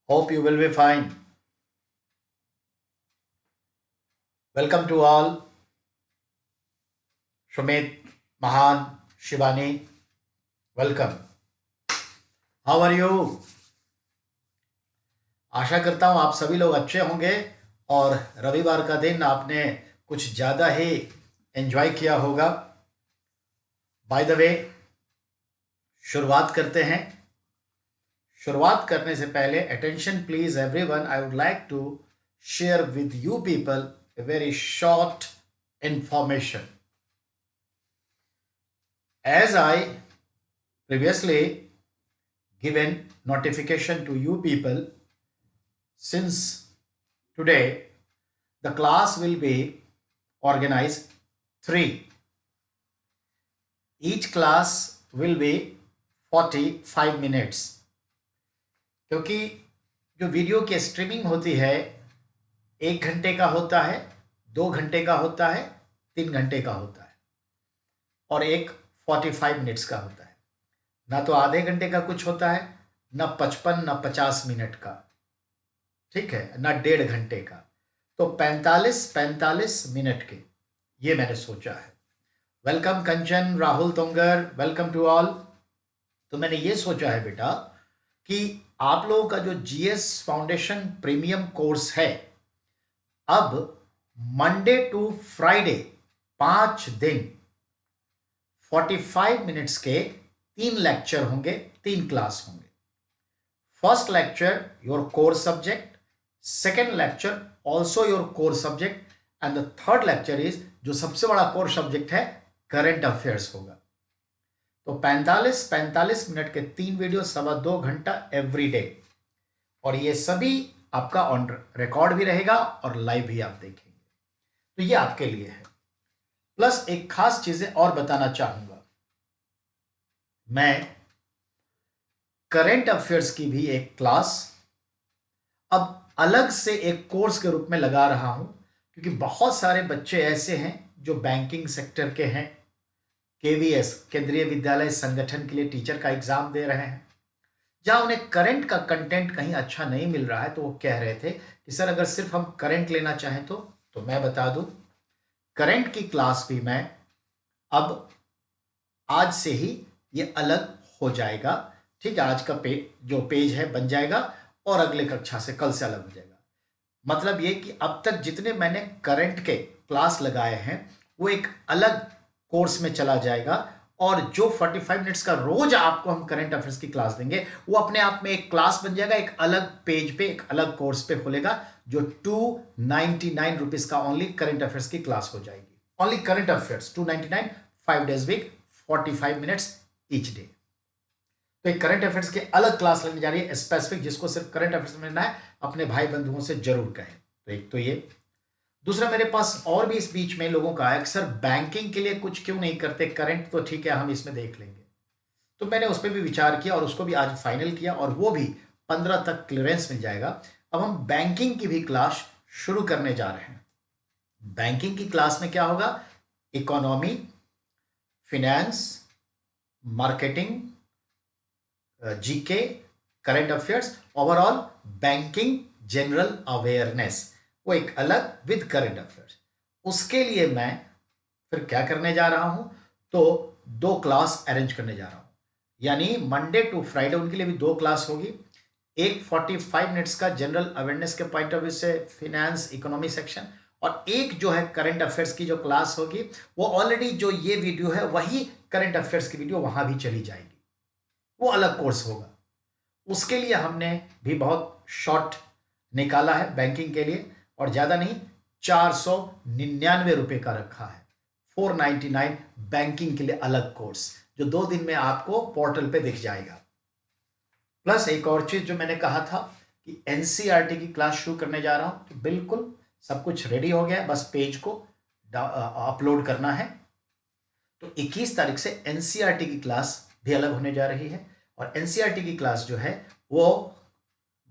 Hope you will be fine. Welcome to all. Shumit, Mahan, Shivani, welcome. How are you? आशा करता हूँ आप सभी लोग अच्छे होंगे और रविवार का दिन आपने कुछ ज़्यादा ही एंजॉय किया होगा. बाय द वे, शुरुआत करते हैं. शुरुआत करने से पहले attention please everyone, I would like to share with you people a very short information. As I previously given notification to you people, since today the class will be organized 3. Each class will be 45 minutes. क्योंकि जो video की streaming होती है 1 घंटे का होता है, 2 घंटे का होता है, 3 घंटे का होता है और एक 45 मिनट्स का होता है. ना तो आधे घंटे का कुछ होता है, ना 55, ना 50 मिनट का, ठीक है, ना 1.5 घंटे का. तो 45 मिनट के ये मैंने सोचा है. Welcome Kanchan, Rahul Tongar, welcome to all. तो मैंने ये सोचा है बेटा कि आप लोगों का जो जीएस फाउंडेशन प्रीमियम कोर्स है, अब मंडे टू फ्राइडे 5 दिन 45 मिनट्स के 3 लेक्चर होंगे, 3 क्लास होंगे. First lecture your core subject, second lecture also your core subject and the third lecture is जो सबसे बड़ा कोर सब्जेक्ट है, करंट अफेयर्स होगा. तो 45 मिनट के 3 वीडियो, 2.25 घंटा एवरी डे. और ये सभी आपका ऑन रिकॉर्ड भी रहेगा और लाइव भी आप देखेंगे. तो ये आपके लिए है. प्लस एक खास चीजें और बताना चाहूंगा. मैं करंट अफेयर्स की भी एक क्लास अब अलग से एक कोर्स के रूप में लगा रहा हूं, क्योंकि बहुत सारे बच्चे ऐसे हैं जो बैंकिंग सेक्टर के हैं, केवीएस केंद्रीय विद्यालय संगठन के लिए टीचर का एग्जाम दे रहे हैं, जहां उन्हें करंट का कंटेंट कहीं अच्छा नहीं मिल रहा है. तो वो कह रहे थे कि सर अगर सिर्फ हम करंट लेना चाहें तो मैं बता दूं, करंट की क्लास भी मैं अब आज से ही ये अलग हो जाएगा. ठीक है, आज का जो पेज है बन जाएगा और अगले कक्षा से कल से अलग हो जाएगा. मतलब ये कि अब तक जितने मैंने करंट के क्लास लगाए हैं वो एक अलग कोर्स में चला जाएगा, और जो 45 मिनट्स का रोज आपको हम करंट अफेयर्स की क्लास देंगे वो अपने आप में एक क्लास बन जाएगा, एक अलग पेज पे, एक अलग कोर्स पे खुलेगा, जो 299 रुपीज का ओनली करंट अफेयर्स की क्लास हो जाएगी. Only current affairs 299, 5 days week, 45 minutes each day. तो एक करंट अफेयर्स की अलग क्लास लगने जा रही है स्पेसिफिक, जिसको सिर्फ करंट अफेयर्स में लेना है अपने भाई बंधुओं से जरूर कहें. तो एक तो ये. दूसरा, मेरे पास और भी इस बीच में लोगों का है, सर बैंकिंग के लिए कुछ क्यों नहीं करते, करंट तो ठीक है हम इसमें देख लेंगे. तो मैंने उस पर भी विचार किया और उसको भी आज फाइनल किया, और वो भी 15 तक क्लियरेंस मिल जाएगा. अब हम बैंकिंग की भी क्लास शुरू करने जा रहे हैं. बैंकिंग की क्लास में क्या होगा, economy, finance, marketing, GK, current affairs, overall banking general awareness, वो एक अलग विद करंट अफेयर्स. उसके लिए मैं फिर क्या करने जा रहा हूं, तो 2 क्लास अरेंज करने जा रहा हूं. यानी मंडे टू फ्राइडे उनके लिए भी 2 क्लास होगी. एक 45 मिनट्स का जनरल अवेयरनेस के पॉइंट ऑफ व्यू से फिनेंस इकोनॉमी सेक्शन, और एक जो है करंट अफेयर्स की जो क्लास होगी, वो ऑलरेडी जो ये वीडियो है वही करंट अफेयर्स की वीडियो वहां भी चली जाएगी, वो अलग कोर्स होगा. उसके लिए हमने भी बहुत शॉर्ट निकाला है बैंकिंग के लिए, और ज्यादा नहीं, 499 रुपए का रखा है. 499 बैंकिंग के लिए अलग कोर्स, जो 2 दिन में आपको पोर्टल पे दिख जाएगा. प्लस एक और चीज जो मैंने कहा था कि एनसीईआरटी की क्लास शुरू करने जा रहा हूं, तो बिल्कुल सब कुछ रेडी हो गया है, बस पेज को अपलोड करना है. तो 21 तारीख से एनसीईआरटी की क्लास भी अलग होने जा रही है. और एनसीईआरटी की क्लास जो है वो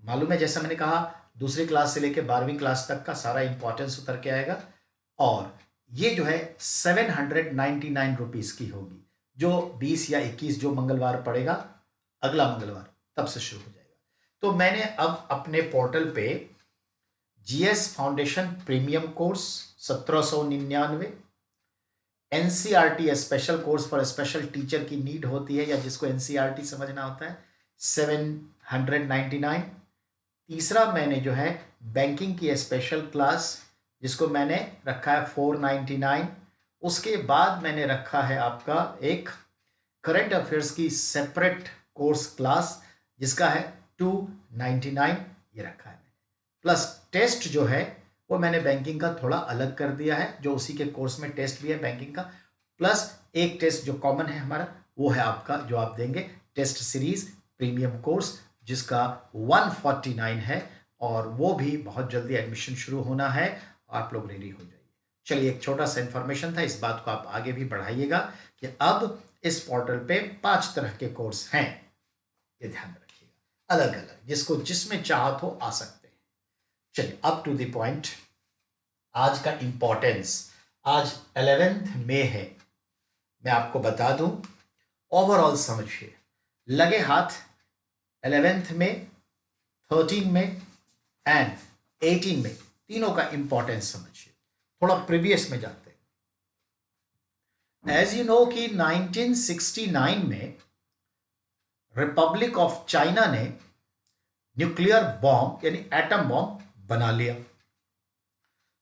मालूम है, जैसा मैंने कहा, दूसरी क्लास से लेकर 12वीं क्लास तक का सारा इंपॉर्टेंस उतर के आएगा. और ये जो है 799 रुपीज की होगी, जो 20 या 21 जो मंगलवार पड़ेगा, अगला मंगलवार, तब से शुरू हो जाएगा. तो मैंने अब अपने पोर्टल पे GS foundation premium course 1799, NCERT special course for special teacher की नीड होती है या जिसको एनसीईआरटी समझना होता है 799। तीसरा मैंने जो है बैंकिंग की स्पेशल क्लास जिसको मैंने रखा है 499। उसके बाद मैंने रखा है आपका एक करंट अफेयर्स की सेपरेट कोर्स क्लास जिसका है 299, ये रखा है। प्लस टेस्ट जो है वो मैंने बैंकिंग का थोड़ा अलग कर दिया है, जो उसी के कोर्स में टेस्ट भी है बैंकिंग का। प्लस एक टेस्ट जो कॉमन है हमारा वो है आपका जो आप देंगे टेस्ट सीरीज प्रीमियम कोर्स जिसका 149 है, और वो भी बहुत जल्दी एडमिशन शुरू होना है, आप लोग रेडी हो जाइए। चलिए, एक छोटा सा इंफॉर्मेशन था, इस बात को आप आगे भी बढ़ाइएगा कि अब इस पोर्टल पे 5 तरह के कोर्स हैं, ये ध्यान रखिएगा, अलग अलग, जिसको जिसमें चाहत हो आ सकते हैं। चलिए अप टू द पॉइंट, आज का इंपॉर्टेंस, आज 11th मई है, मैं आपको बता दूं, ओवरऑल समझिए, लगे हाथ 11th में, 13 में एंड 18 में, तीनों का इंपॉर्टेंस समझिए। थोड़ा प्रीवियस में जाते हैं। एज यू नो कि 1969 में रिपब्लिक ऑफ चाइना ने न्यूक्लियर बॉम्ब यानी एटम बॉम्ब बना लिया।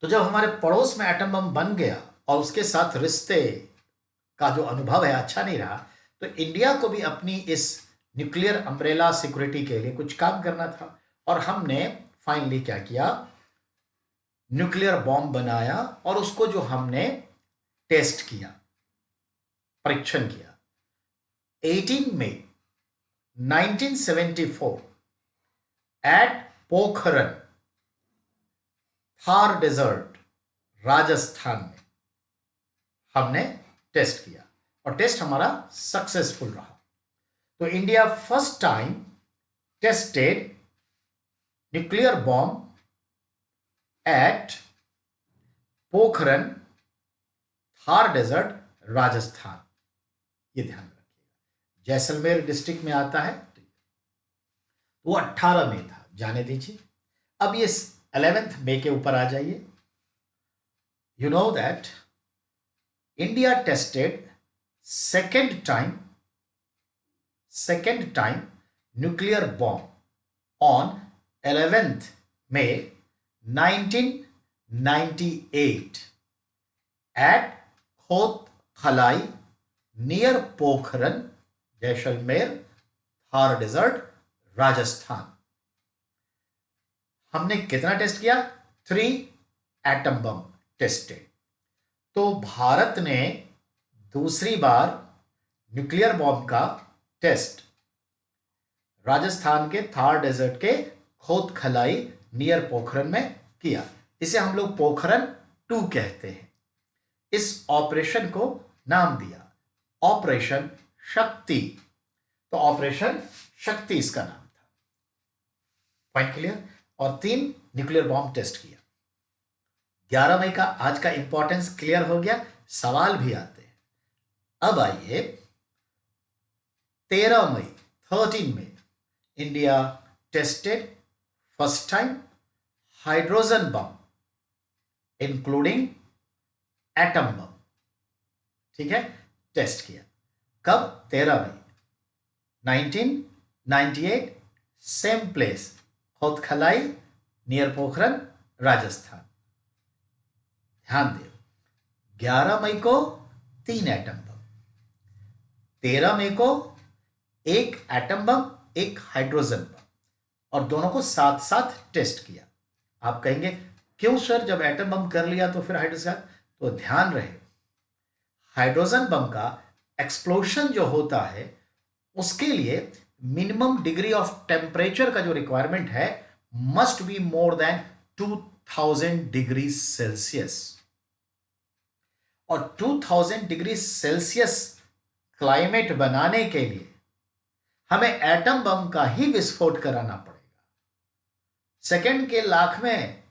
तो जब हमारे पड़ोस में एटम बम बन गया और उसके साथ रिश्ते का जो अनुभव है अच्छा नहीं रहा, तो इंडिया को भी अपनी इस न्यूक्लियर अम्ब्रेला सिक्योरिटी के लिए कुछ काम करना था, और हमने फाइनली क्या किया, न्यूक्लियर बॉम्ब बनाया और उसको जो हमने टेस्ट किया, परीक्षण किया। 18 मई 1974 एट पोखरन, थार डेजर्ट, राजस्थान में हमने टेस्ट किया, और टेस्ट हमारा सक्सेसफुल रहा। तो India first time tested nuclear bomb at Pokhran, Thar desert, Rajasthan, ये ध्यान रखिएगा। जैसलमेर डिस्ट्रिक्ट में आता है, वो 18 में था, जाने दीजिए। अब ये 11th मई के ऊपर आ जाइए। You know that India tested second time nuclear bomb on 11th May 1998 at Khetolai near Pokhran, Jaisalmer, Thar desert, Rajasthan. हमने कितना टेस्ट किया? 3 एटम बम टेस्टेड। तो भारत ने दूसरी बार न्यूक्लियर बॉम्ब का टेस्ट राजस्थान के थार डेजर्ट के खोत खलाई नियर पोखरन में किया। इसे हम लोग पोखरन 2 कहते हैं। इस ऑपरेशन को नाम दिया ऑपरेशन शक्ति। तो ऑपरेशन शक्ति इसका नाम था। Point clear? और 3 न्यूक्लियर बॉम्ब टेस्ट किया। 11 मई का आज का इंपॉर्टेंस क्लियर हो गया। सवाल भी आते हैं। अब आइए 13 में India tested first time hydrogen bomb including atom bomb. ठीक है, टेस्ट किया। कब? 13 मई 1998, same place, Khetolai near Pokhran, Rajasthan. ध्यान दे, 11 मई को 3 एटम बम, 13 मई को 1 एटम बम, 1 हाइड्रोजन बम, और दोनों को साथ साथ टेस्ट किया। आप कहेंगे क्यों सर, जब एटम बम कर लिया तो फिर हाइड्रोजन? तो ध्यान रहे, हाइड्रोजन बम का एक्सप्लोशन जो होता है उसके लिए मिनिमम डिग्री ऑफ टेम्परेचर का जो रिक्वायरमेंट है must be more than 2000 degree Celsius. और 2000 डिग्री सेल्सियस क्लाइमेट बनाने के लिए हमें एटम बम का ही विस्फोट कराना पड़ेगा। सेकंड के लाखवें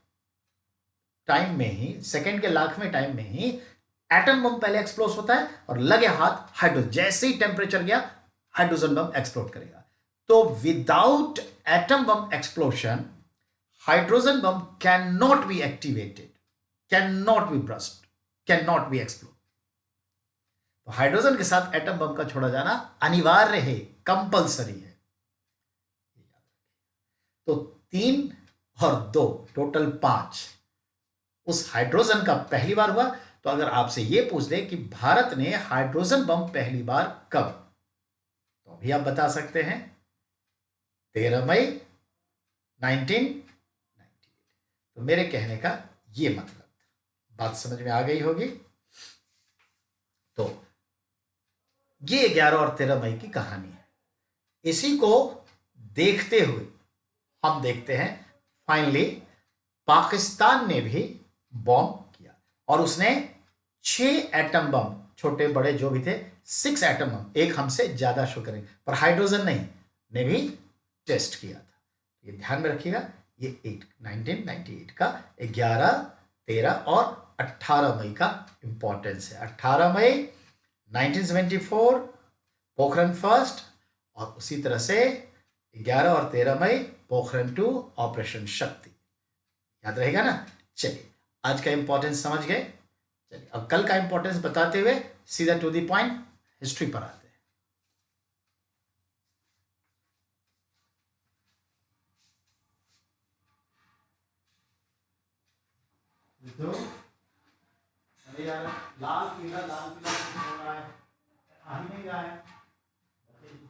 टाइम में ही एटम बम पहले एक्सप्लोड होता है और लगे हाथ हाइड्रोजन, जैसे ही टेम्परेचर गया हाइड्रोजन बम एक्सप्लोड करेगा। तो without atom bomb explosion hydrogen bomb can not be activated, can not be burst, can not be explode. तो हाइड्रोजन के साथ एटम बम का छोड़ा जाना अनिवार्य है, कंपल्सरी है। तो 3 और 2 टोटल 5 उस हाइड्रोजन का पहली बार हुआ। तो अगर आपसे यह पूछ ले कि भारत ने हाइड्रोजन बम पहली बार कब, तो अभी आप बता सकते हैं 13 मई 1998। तो मेरे कहने का यह मतलब था, बात समझ में आ गई होगी। तो ये 11 और 13 मई की कहानी है। इसी को देखते हुए हम देखते हैं फाइनली पाकिस्तान ने भी बॉम्ब किया और उसने 6 एटम बम, छोटे बड़े जो भी थे 6 एटम बम, एक हमसे ज्यादा शो करेंगे पर हाइड्रोजन नहीं, ने भी टेस्ट किया था। ये ध्यान में रखिएगा, ये 1998 का 11, 13 और 18 मई का इंपॉर्टेंस है। 18 मई 1974 पोखरण फर्स्ट, और उसी तरह से 11 और 13 मई पोखरण 2 ऑपरेशन शक्ति। याद रहेगा ना। चलिए आज का इंपॉर्टेंस समझ गए। चलिए अब कल का इंपॉर्टेंस बताते हुए सीधा टू द पॉइंट हिस्ट्री पर आते हैं। तो अरे यार लाल पीला हो रहा है, आ ही नहीं रहा है,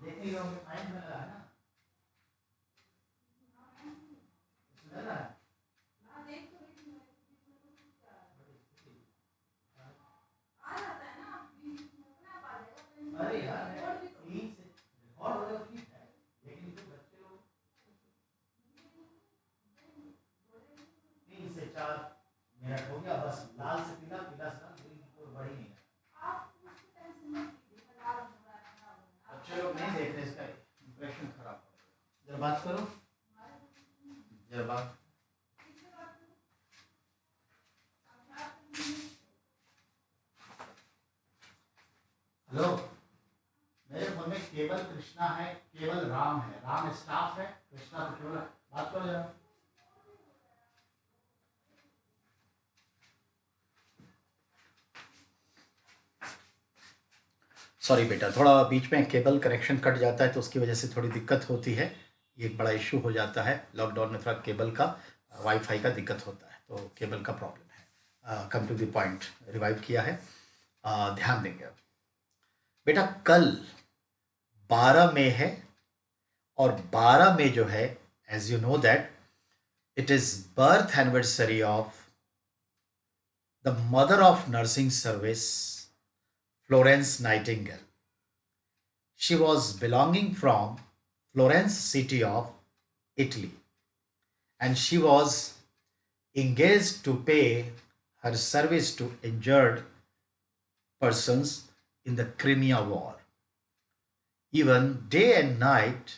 देखेंगे फाइन बन रहा है ना, बन रहा है। अरे यार 3 से और हो जाए ठीक है, लेकिन जो बच्चे लोग 3 से 4 मिनट हो गया बस। लाल से पीला, पीला से लाल, ग्रीन तो बढ़ी नहीं है। बच्चे लोग नहीं देख रहे, इसका इंप्रेशन खराब। जरा बात करो, जरा बात। हेलो, मेरे फोन में केवल कृष्णा है, केवल राम है, राम स्टाफ है, कृष्णा तो केवल। बात करो जरा। सॉरी बेटा, थोड़ा बीच में केबल कनेक्शन कट जाता है तो उसकी वजह से थोड़ी दिक्कत होती है। ये एक बड़ा इशू हो जाता है लॉकडाउन में, थोड़ा केबल का वाईफाई का दिक्कत होता है, तो केबल का प्रॉब्लम है। Come to the point, revive किया है, ध्यान देंगे अब। बेटा कल 12 मई है और 12 मई जो है, as you know that it is birth anniversary of the mother of nursing service Florence Nightingale. She was belonging from Florence city of Italy, and she was engaged to pay her service to injured persons in the Crimea War. Even day and night,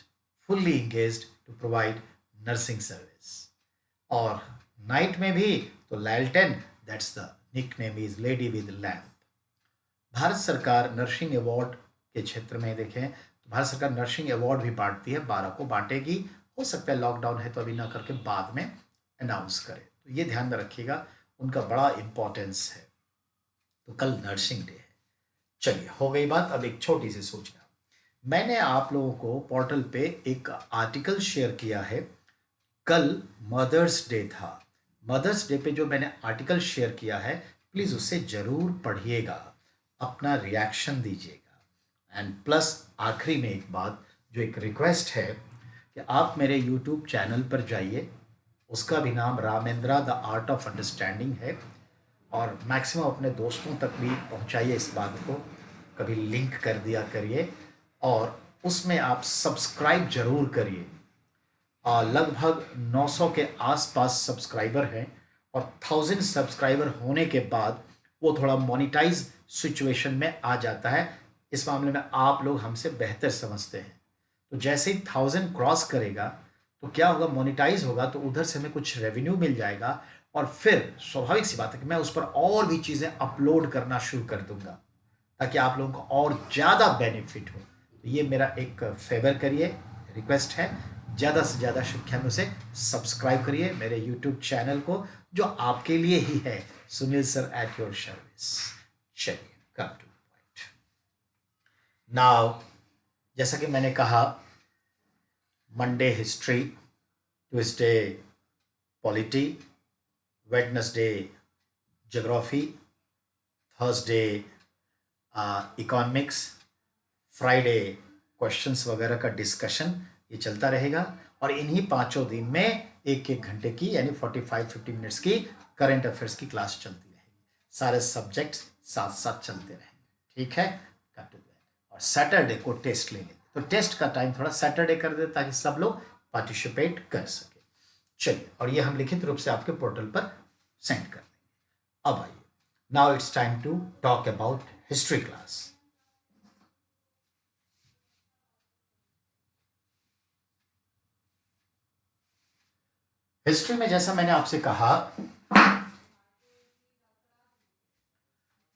fully engaged to provide nursing service. और night में भी तो लैल्टन, that's the nickname is lady with lamp. Bharat सरकार nursing award के क्षेत्र में देखें तो भारत सरकार नर्सिंग अवार्ड भी बांटती है, 12 को बांटेगी। हो सकता है लॉकडाउन है तो अभी ना करके बाद में अनाउंस करे, तो ये ध्यान में रखिएगा, उनका बड़ा इंपॉर्टेंस है। तो कल नर्सिंग डे है। चलिए हो गई बात। अब एक छोटी सी सूचना, मैंने आप लोगों को पोर्टल पे एक आर्टिकल शेयर किया है। कल मदर्स डे था। मदर्स डे पे जो मैंने आर्टिकल शेयर किया है, प्लीज़ उसे ज़रूर पढ़िएगा, अपना रिएक्शन दीजिएगा। एंड प्लस आखिरी में एक बात, जो एक रिक्वेस्ट है कि आप मेरे यूट्यूब चैनल पर जाइए, उसका भी नाम रामेंद्रा द आर्ट ऑफ अंडरस्टैंडिंग है, और मैक्सिमम अपने दोस्तों तक भी पहुंचाइए इस बात को, कभी लिंक कर दिया करिए, और उसमें आप सब्सक्राइब जरूर करिए। लगभग 900 के आसपास सब्सक्राइबर हैं, और 1000 सब्सक्राइबर होने के बाद वो थोड़ा मोनिटाइज सिचुएशन में आ जाता है। इस मामले में आप लोग हमसे बेहतर समझते हैं। तो जैसे ही 1000 क्रॉस करेगा तो क्या होगा, मोनिटाइज होगा, तो उधर से हमें कुछ रेवेन्यू मिल जाएगा, और फिर स्वाभाविक सी बात है कि मैं उस पर और भी चीज़ें अपलोड करना शुरू कर दूंगा, ताकि आप लोगों को और ज़्यादा बेनिफिट हो। तो ये मेरा एक फेवर करिए, रिक्वेस्ट है ज़्यादा से ज़्यादा संख्या में उसे सब्सक्राइब करिए मेरे यूट्यूब चैनल को, जो आपके लिए ही है, Sunil sir at your service. चलिए कम टू पॉइंट नाउ। जैसा कि मैंने कहा, Monday history, Tuesday polity, Wednesday geography, Thursday economics, Friday questions वगैरह का डिस्कशन, ये चलता रहेगा। और इन्हीं 5 दिन में 1-1 घंटे की यानी 45-50 मिनट्स की करंट अफेयर्स की क्लास चलती रहेगी। सारे सब्जेक्ट्स साथ साथ चलते रहेंगे, ठीक है। और सैटरडे को टेस्ट ले लेंगे, तो टेस्ट का टाइम थोड़ा सैटरडे कर दे ताकि सब लोग पार्टिसिपेट कर सके। चलिए, और ये हम लिखित रूप से आपके पोर्टल पर सेंड कर देंगे। अब आइए, now it's time to talk about history class. History में जैसा मैंने आपसे कहा,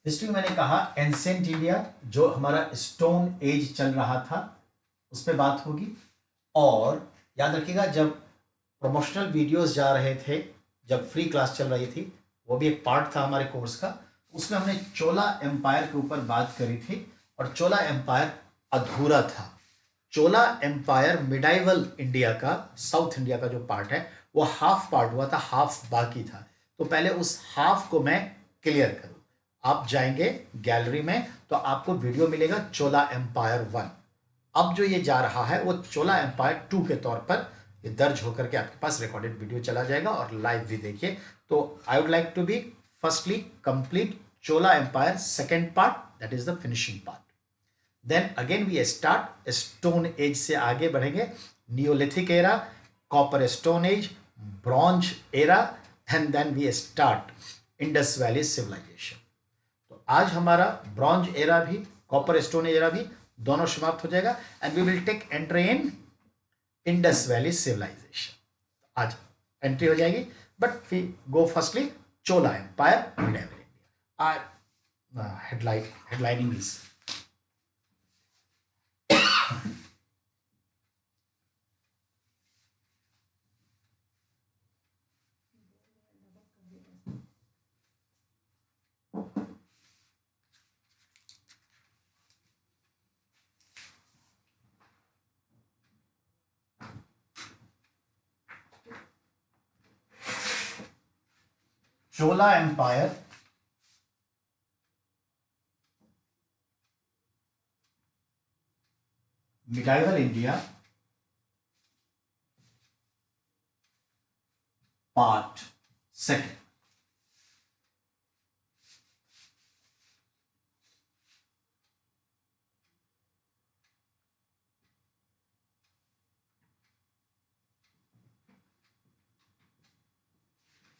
हिस्ट्री में मैंने कहा एंशिएंट इंडिया, जो हमारा स्टोन एज चल रहा था, उस पर बात होगी। और याद रखिएगा, जब प्रमोशनल वीडियोस जा रहे थे, जब फ्री क्लास चल रही थी, वो भी एक पार्ट था हमारे कोर्स का, उसमें हमने चोला एम्पायर के ऊपर बात करी थी। और चोला एम्पायर अधूरा था। चोला एम्पायर मिडाइवल इंडिया का, साउथ इंडिया का जो पार्ट है, वो हाफ पार्ट हुआ था, हाफ बाकी था। तो पहले उस हाफ को मैं क्लियर करूं। आप जाएंगे गैलरी में तो आपको वीडियो मिलेगा चोला एम्पायर 1। अब जो ये जा रहा है वो चोला एम्पायर 2 के तौर पर ये दर्ज होकर के आपके पास रिकॉर्डेड वीडियो चला जाएगा, और लाइव भी देखिए। तो I would like to be firstly complete Chola empire second part, that is the finishing part. Then again we start stone age से आगे बढ़ेंगे, neolithic era, copper stone age, bronze era, and then we start Indus valley civilisation. तो आज हमारा bronze era भी, copper stone era भी दोनों समाप्त हो जाएगा, and we will take entry in Indus valley civilisation. आज एंट्री हो जाएगी, but we go firstly Chola empire, medieval India. Headlining is Chola empire medieval India part second.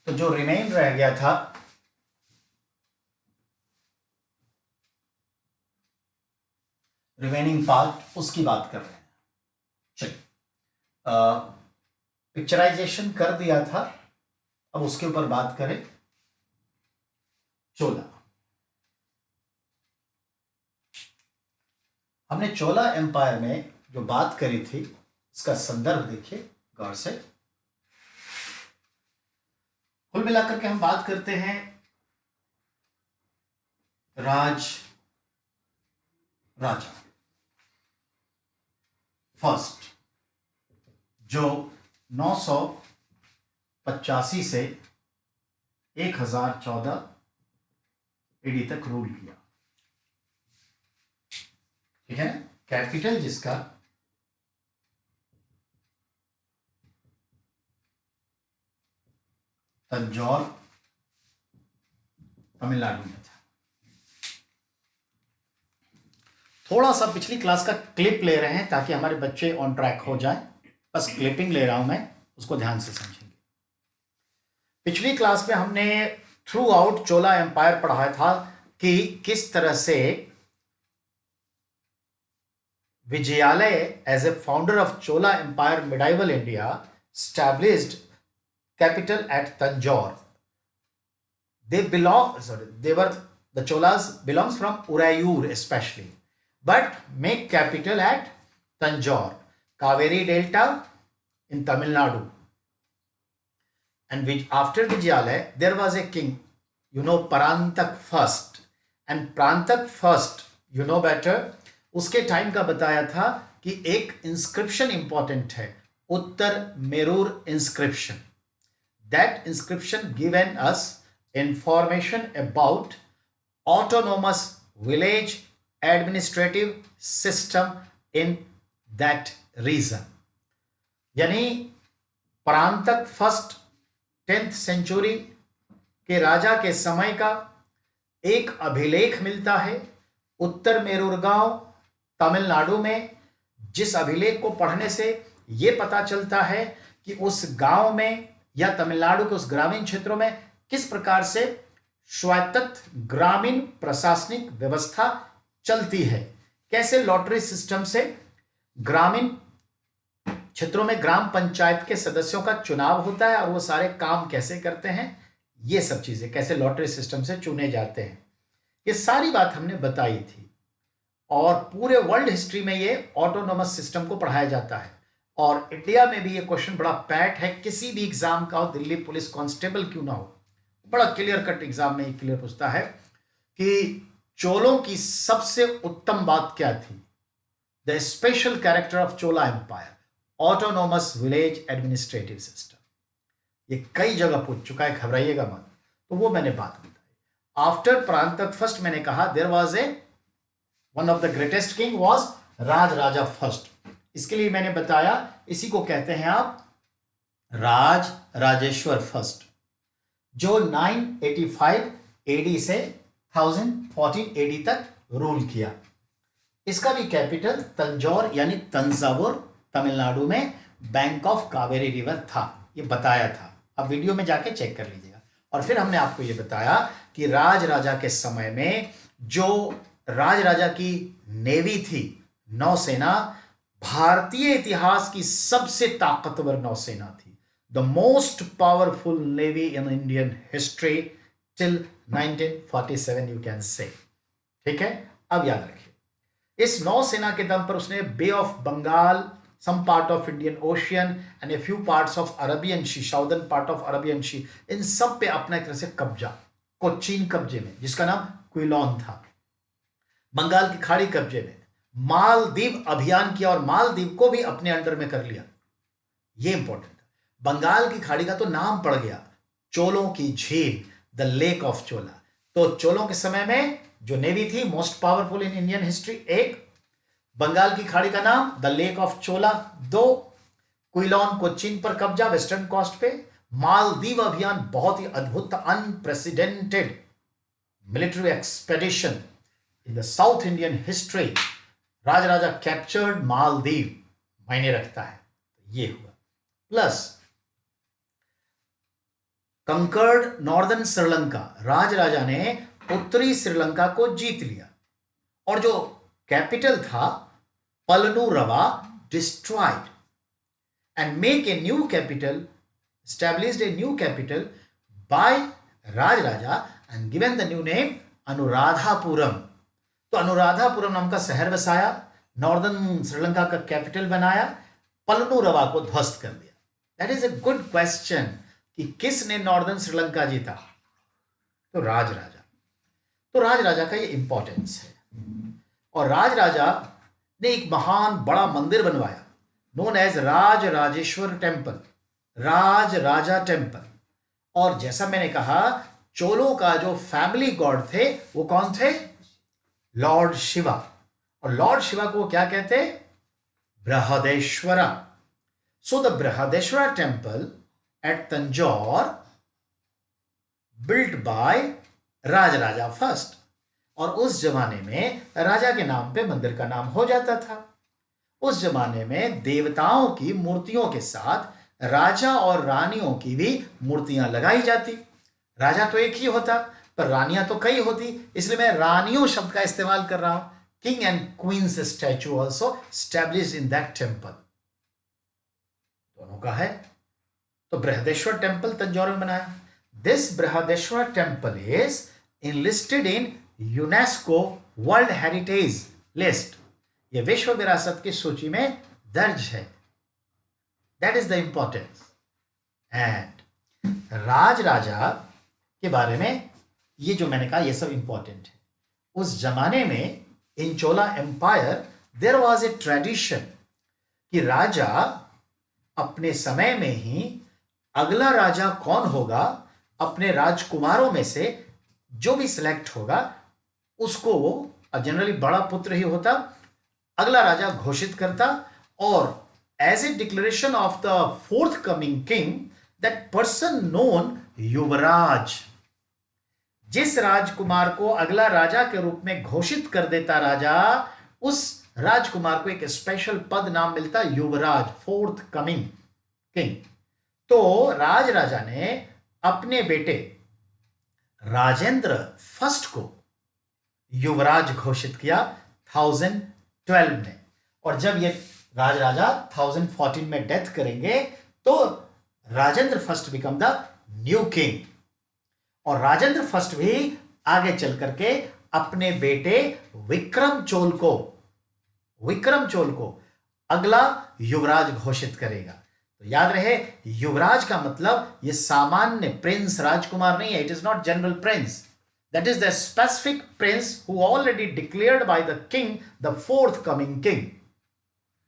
तो जो रिमेन रह गया था, रिमेनिंग पार्ट, उसकी बात कर रहे हैं। चलिए, पिक्चराइजेशन कर दिया था, अब उसके ऊपर बात करें। चोला, हमने चोला एम्पायर में जो बात करी थी उसका संदर्भ देखिए गौर से। कुल मिलाकर के हम बात करते हैं राजा फर्स्ट, जो 985 से 1014 एडी तक रूल किया, ठीक है। कैपिटल जिसका तंजौर, तमिलनाडु में था। थोड़ा सा पिछली क्लास का क्लिप ले रहे हैं ताकि हमारे बच्चे ऑन ट्रैक हो जाएं। बस क्लिपिंग ले रहा हूं मैं, उसको ध्यान से समझेंगे। पिछली क्लास में हमने थ्रू आउट चोला एम्पायर पढ़ाया था कि किस तरह से Vijayalaya as a founder of Chola empire medieval India established capital at Tanjore. The Cholas belongs from Urayur especially, but make capital at Tanjore. Kaveri Delta in Tamil Nadu. And after Vijayalaya, there was a king, Parantak first. And Parantak first, better, उसके time का बताया था कि एक inscription important है, Uttaramerur inscription. That inscription given us information about autonomous village administrative system in that region. यानी Parantaka first 10th century के राजा के समय का एक अभिलेख मिलता है उत्तर मेरूर गांव तमिलनाडु में, जिस अभिलेख को पढ़ने से यह पता चलता है कि उस गांव में या तमिलनाडु के उस ग्रामीण क्षेत्रों में किस प्रकार से स्वायत्त ग्रामीण प्रशासनिक व्यवस्था चलती है, कैसे लॉटरी सिस्टम से ग्रामीण क्षेत्रों में ग्राम पंचायत के सदस्यों का चुनाव होता है और वो सारे काम कैसे करते हैं, ये सब चीजें कैसे लॉटरी सिस्टम से चुने जाते हैं, ये सारी बात हमने बताई थी. और पूरे वर्ल्ड हिस्ट्री में ये ऑटोनोमस सिस्टम को पढ़ाया जाता है. और इंडिया में भी ये क्वेश्चन बड़ा पैट है, किसी भी एग्जाम का हो, दिल्ली पुलिस कांस्टेबल क्यों ना हो, बड़ा क्लियर कट एग्जाम में क्लियर पूछता है कि चोलों की सबसे उत्तम बात क्या थी. The special character of Chola empire, autonomous village administrative system. ये कई जगह पूछ चुका है, घबराइएगा मत. तो वो मैंने बात बताई. आफ्टर प्रांतक फर्स्ट मैंने कहा there was a one of the greatest king was Raja Raja first. इसके लिए मैंने बताया इसी को कहते हैं आप राज राजेश्वर फर्स्ट, जो 985 एडी से 1014 एडी तक रूल किया. इसका भी कैपिटल तंजौर यानी तंजावुर तमिलनाडु में बैंक ऑफ कावेरी रिवर था, ये बताया था. अब वीडियो में जाके चेक कर लीजिएगा. और फिर हमने आपको ये बताया कि राज राजा के समय में जो राज राजा की नेवी थी, नौसेना, भारतीय इतिहास की सबसे ताकतवर नौसेना थी. The most powerful navy in Indian history till 1947 you can say. ठीक है, अब याद रखिए, इस नौसेना के दम पर उसने bay of Bengal, some part of Indian Ocean and a few parts of Arabian Sea, southern part of Arabian Sea, इन सब पे अपना एक तरह से कब्जा, कोचीन कब्जे में जिसका नाम क्विलोन था, बंगाल की खाड़ी कब्जे में, मालदीव अभियान किया और मालदीव को भी अपने अंडर में कर लिया. ये इंपॉर्टेंट था. बंगाल की खाड़ी का तो नाम पड़ गया चोलों की झील, द लेक ऑफ चोला. तो चोलों के समय में जो नेवी थी most powerful in Indian history, एक, बंगाल की खाड़ी का नाम द लेक ऑफ चोला, दो, क्विलोन कोचीन पर कब्जा वेस्टर्न कोस्ट पे, मालदीव अभियान बहुत ही अद्भुत unprecedented military expedition in the south Indian history. Rajaraja captured Maldives मायने रखता है, ये हुआ. Plus conquered northern Sri Lanka, Rajaraja ने उत्तरी श्रीलंका को जीत लिया. और जो कैपिटल था Polonnaruwa destroyed and make a new capital, established a new capital by Rajaraja and given the new name Anuradhapuram. तो अनुराधापुरम नाम का शहर बसाया, नॉर्दर्न श्रीलंका का कैपिटल बनाया, पलनूरवा को ध्वस्त कर दिया. That is a good question कि किसने नॉर्दर्न श्रीलंका जीता? तो राजराजा. तो राजराजा का ये इंपॉर्टेंस है. और राजराजा ने एक महान बड़ा मंदिर बनवाया known as Raj Rajeshwar temple, राज राजा टेम्पल. और जैसा मैंने कहा चोलों का जो फैमिली गॉड थे वो कौन थे? लॉर्ड शिवा. और लॉर्ड शिवा को क्या कहते? Brihadeeswara. So the Brihadeeswara temple at Tanjore built by Rajaraja first. और उस जमाने में राजा के नाम पे मंदिर का नाम हो जाता था. उस जमाने में देवताओं की मूर्तियों के साथ राजा और रानियों की भी मूर्तियां लगाई जाती. राजा तो एक ही होता पर रानियां तो कई होती, इसलिए मैं रानियों शब्द का इस्तेमाल कर रहा हूं. King and queens statue also established in that temple. दोनों का है. तो बृहदेश्वर टेम्पल तंजौर में बनाया. This Brihadeshwara temple is enlisted in UNESCO world heritage list. यह विश्व विरासत की सूची में दर्ज है। That is the importance. And Rajaraja के बारे में ये जो मैंने कहा ये सब इंपॉर्टेंट है। उस जमाने में in Chola empire there was a tradition कि राजा अपने समय में ही अगला राजा कौन होगा अपने राजकुमारों में से जो भी सिलेक्ट होगा उसको वो जनरली बड़ा पुत्र ही होता, अगला राजा घोषित करता और as a declaration of the forthcoming king that person known yuvraj, जिस राजकुमार को अगला राजा के रूप में घोषित कर देता राजा, उस राजकुमार को एक स्पेशल पद नाम मिलता युवराज, फोर्थ कमिंग किंग। तो राज राजा ने अपने बेटे राजेंद्र फर्स्ट को युवराज घोषित किया 1012 में, और जब ये राज राजा 1014 में डेथ करेंगे तो Rajendra first become the new king. और राजेंद्र फर्स्ट भी आगे चल करके अपने बेटे विक्रम चोल को अगला युवराज घोषित करेगा। तो याद रहे युवराज का मतलब ये सामान्य प्रिंस राजकुमार नहीं है, it is not general Prince, that is the specific Prince who already declared by the king the forthcoming king.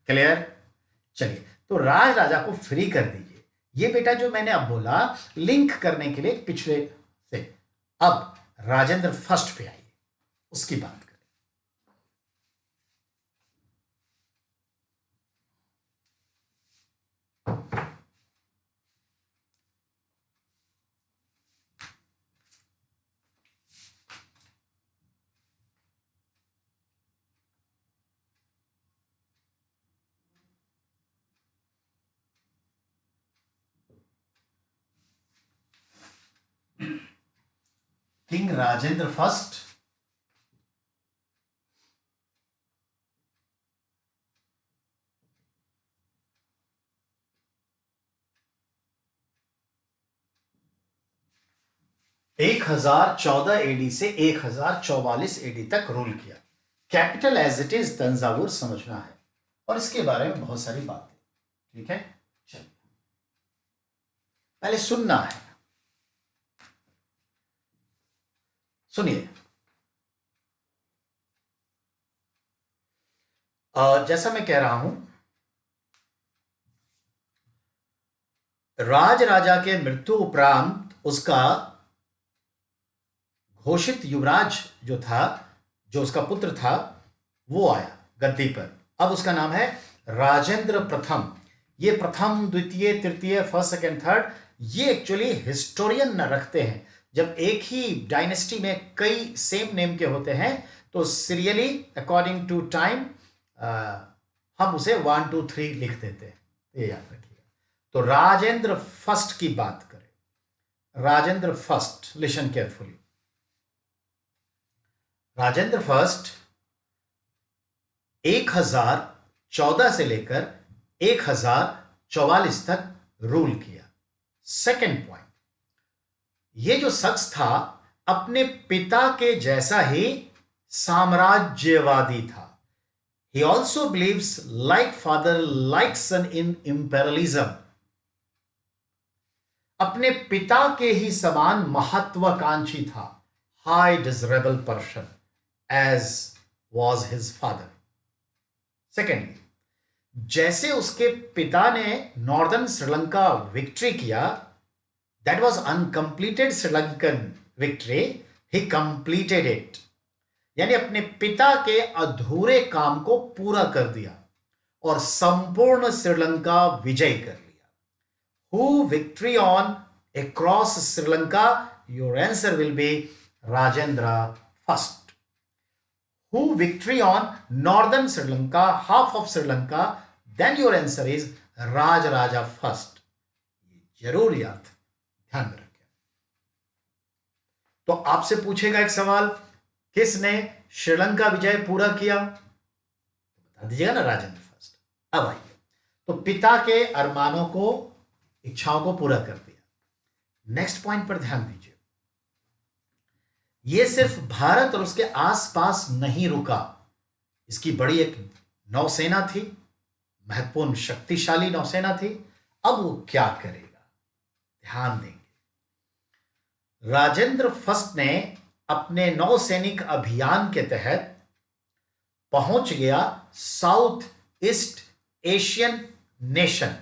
Clear? चलिए, तो राज राजा को फ्री कर दीजिए। ये बेटा जो मैंने अब बोला लिंक करने के लिए पिछले से, अब राजेंद्र फर्स्ट पे आइए, उसकी बात करें। किंग राजेंद्र फर्स्ट एक 1014 एडी से 1044 एडी तक रूल किया। Capital as it is Thanjavur समझना है और इसके बारे में बहुत सारी बातें, ठीक है। चलिए पहले सुनना है, सुनिए। जैसा मैं कह रहा हूं, राज राजा के मृत्यु उपरांत उसका घोषित युवराज जो था, जो उसका पुत्र था, वो आया गद्दी पर। अब उसका नाम है राजेंद्र प्रथम। ये प्रथम, द्वितीय, तृतीय, फर्स्ट, सेकेंड, थर्ड, ये एक्चुअली हिस्टोरियन न रखते हैं। जब एक ही डायनेस्टी में कई सेम नेम के होते हैं तो सीरियली अकॉर्डिंग टू टाइम हम उसे 1 2 3 लिख देते हैं, ये याद रखिएगा। तो राजेंद्र फर्स्ट की बात करें, Rajendra first, listen carefully. Rajendra first 1014 से लेकर 1044 तक रूल किया। सेकेंड पॉइंट, ये जो शख्स था अपने पिता के जैसा ही साम्राज्यवादी था। He also believes like father like son in imperialism, अपने पिता के ही समान महत्वाकांक्षी था, high desirable person as was his father. Secondly, जैसे उसके पिता ने नॉर्दर्न श्रीलंका विक्ट्री किया, that was uncompleted Sri Lankan victory, he completed it, यानी अपने पिता के अधूरे काम को पूरा कर दिया और संपूर्ण श्रीलंका विजय कर लिया। Who victory on across Sri Lanka? Your answer will be Rajendra first. Who victory on northern Sri Lanka, half of Sri Lanka? Then your answer is Raj Raja first. जरूर याद ध्यान में रखें। तो आपसे पूछेगा एक सवाल, किसने श्रीलंका विजय पूरा किया? बता दीजिएगा ना, राजेंद्र फर्स्ट। अब आइए, तो पिता के अरमानों को, इच्छाओं को पूरा कर दिया। नेक्स्ट पॉइंट पर ध्यान दीजिए, यह सिर्फ भारत और उसके आसपास नहीं रुका, इसकी बड़ी एक नौसेना थी, महत्वपूर्ण शक्तिशाली नौसेना थी। अब वो क्या करेगा, ध्यान देंगे। राजेंद्र फर्स्ट ने अपने नौसैनिक अभियान के तहत पहुंच गया साउथ ईस्ट एशियन नेशन,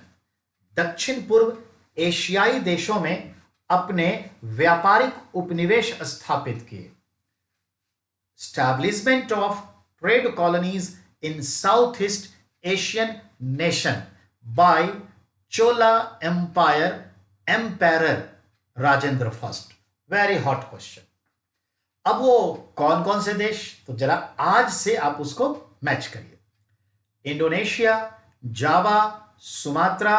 दक्षिण पूर्व एशियाई देशों में अपने व्यापारिक उपनिवेश स्थापित किए। Establishment of trade colonies in south east Asian nation by Chola empire Rajendra first. Very hot question. अब वो कौन कौन से देश, तो जरा आज से आप उसको मैच करिए। इंडोनेशिया, जावा, सुमात्रा,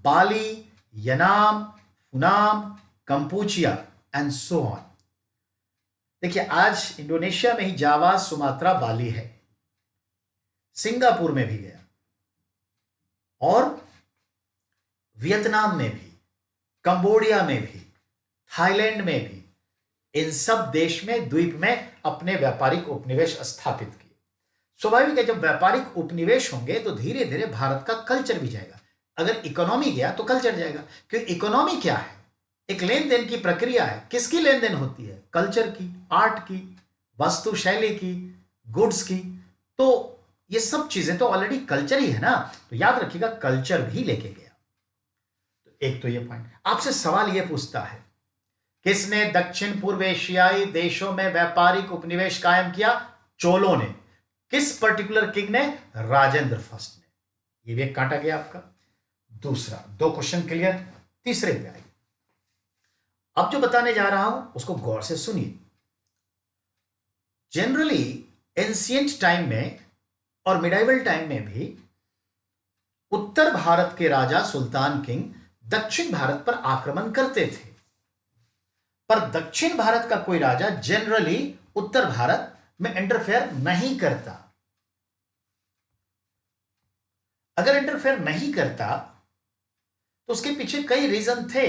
बाली, यनाम, Funan, Kampuchea and so on. देखिए, आज इंडोनेशिया में ही जावा, सुमात्रा, बाली है। सिंगापुर में भी गया और वियतनाम में भी, कंबोडिया में भी, थाईलैंड में भी, इन सब देश में, द्वीप में अपने व्यापारिक उपनिवेश स्थापित किए। स्वाभाविक है, जब व्यापारिक उपनिवेश होंगे तो धीरे धीरे भारत का कल्चर भी जाएगा। अगर इकोनॉमी गया तो कल्चर जाएगा, क्योंकि इकोनॉमी क्या है, एक लेन देन की प्रक्रिया है। किसकी लेन देन होती है? कल्चर की, आर्ट की, वास्तु शैली की, गुड्स की। तो ये सब चीजें तो ऑलरेडी कल्चर ही है ना, तो याद रखिएगा कल्चर भी लेके गया। तो एक तो ये पॉइंट। आपसे सवाल ये पूछता है, किसने दक्षिण पूर्व एशियाई देशों में व्यापारिक उपनिवेश कायम किया? चोलों ने। किस पर्टिकुलर किंग ने? राजेंद्र फर्स्ट ने। ये भी एक काटा गया आपका। दूसरा, दो क्वेश्चन क्लियर। तीसरे पे आइए। अब जो बताने जा रहा हूं उसको गौर से सुनिए। जनरली एंशिएंट टाइम में और मिडाइवल टाइम में भी उत्तर भारत के राजा सुल्तान किंग दक्षिण भारत पर आक्रमण करते थे, पर दक्षिण भारत का कोई राजा जनरली उत्तर भारत में इंटरफेयर नहीं करता। अगर इंटरफेयर नहीं करता तो उसके पीछे कई रीजन थे,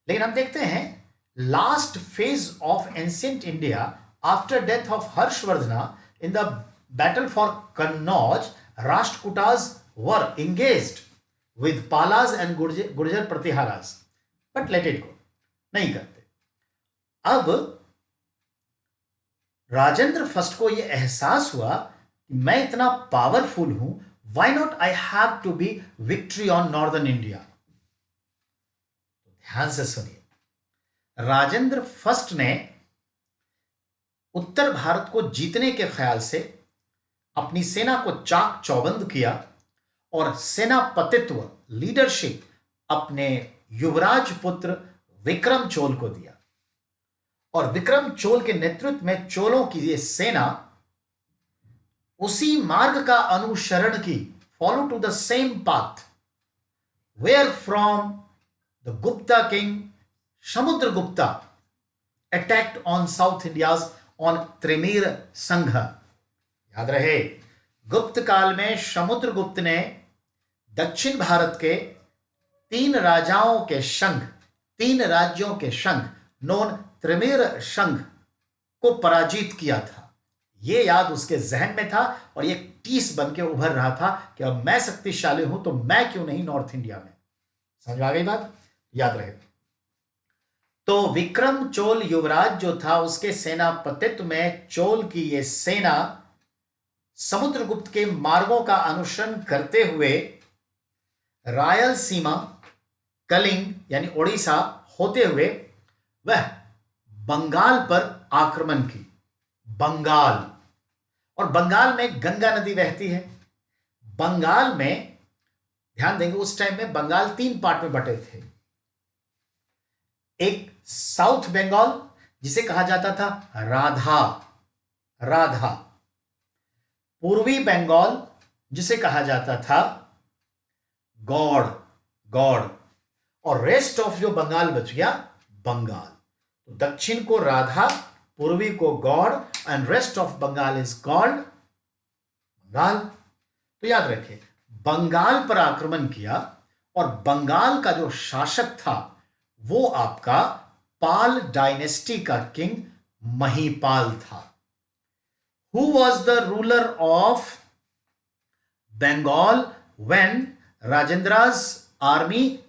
लेकिन हम देखते हैं last phase of ancient India after death of Harshavardhana in the battle for Kannauj, Rashtrakutas were engaged with Palas and Gurjara Pratiharas, but let it go, नहीं करते। अब राजेंद्र फर्स्ट को यह एहसास हुआ कि मैं इतना पावरफुल हूं, why not I have to be victory on northern India. ध्यान से सुनिए, राजेंद्र फर्स्ट ने उत्तर भारत को जीतने के ख्याल से अपनी सेना को चाक चौबंद किया और सेनापतित्व, लीडरशिप अपने युवराज पुत्र विक्रम चोल को दिया। और विक्रम चोल के नेतृत्व में चोलों की यह सेना उसी मार्ग का अनुसरण की, follow to the same path where from the Gupta king Samudragupta attacked on south India's on त्रिमीर संघ। याद रहे, गुप्त काल में समुद्रगुप्त ने दक्षिण भारत के 3 राजाओं के संघ, 3 राज्यों के संघ नोन त्रिमीर संघ को पराजित किया था। यह याद उसके जहन में था और यह टीस बन के उभर रहा था कि अब मैं शक्तिशाली हूं तो मैं क्यों नहीं नॉर्थ इंडिया में। समझ आ गई बात? याद रहे। तो विक्रम चोल युवराज जो था, उसके सेनापतित्व में चोल की यह सेना समुद्रगुप्त के मार्गों का अनुसरण करते हुए रायलसीमा, कलिंग यानी ओडिशा होते हुए वह बंगाल पर आक्रमण की। बंगाल, और बंगाल में गंगा नदी बहती है। बंगाल में ध्यान देंगे, उस टाइम में बंगाल 3 पार्ट में बटे थे। एक साउथ बंगाल जिसे कहा जाता था राधा, राधा, पूर्वी बंगाल जिसे कहा जाता था गौड़, गौड़, और रेस्ट ऑफ जो बंगाल बच गया बंगाल। तो दक्षिण को राधा, पूर्वी को Gaur and rest of Bengal is called Bengal. तो याद रखिए, बंगाल पर आक्रमण किया और बंगाल का जो शासक था वो आपका पाल डायनेस्टी का किंग महीपाल था। Who was the ruler of Bengal when Rajendra's army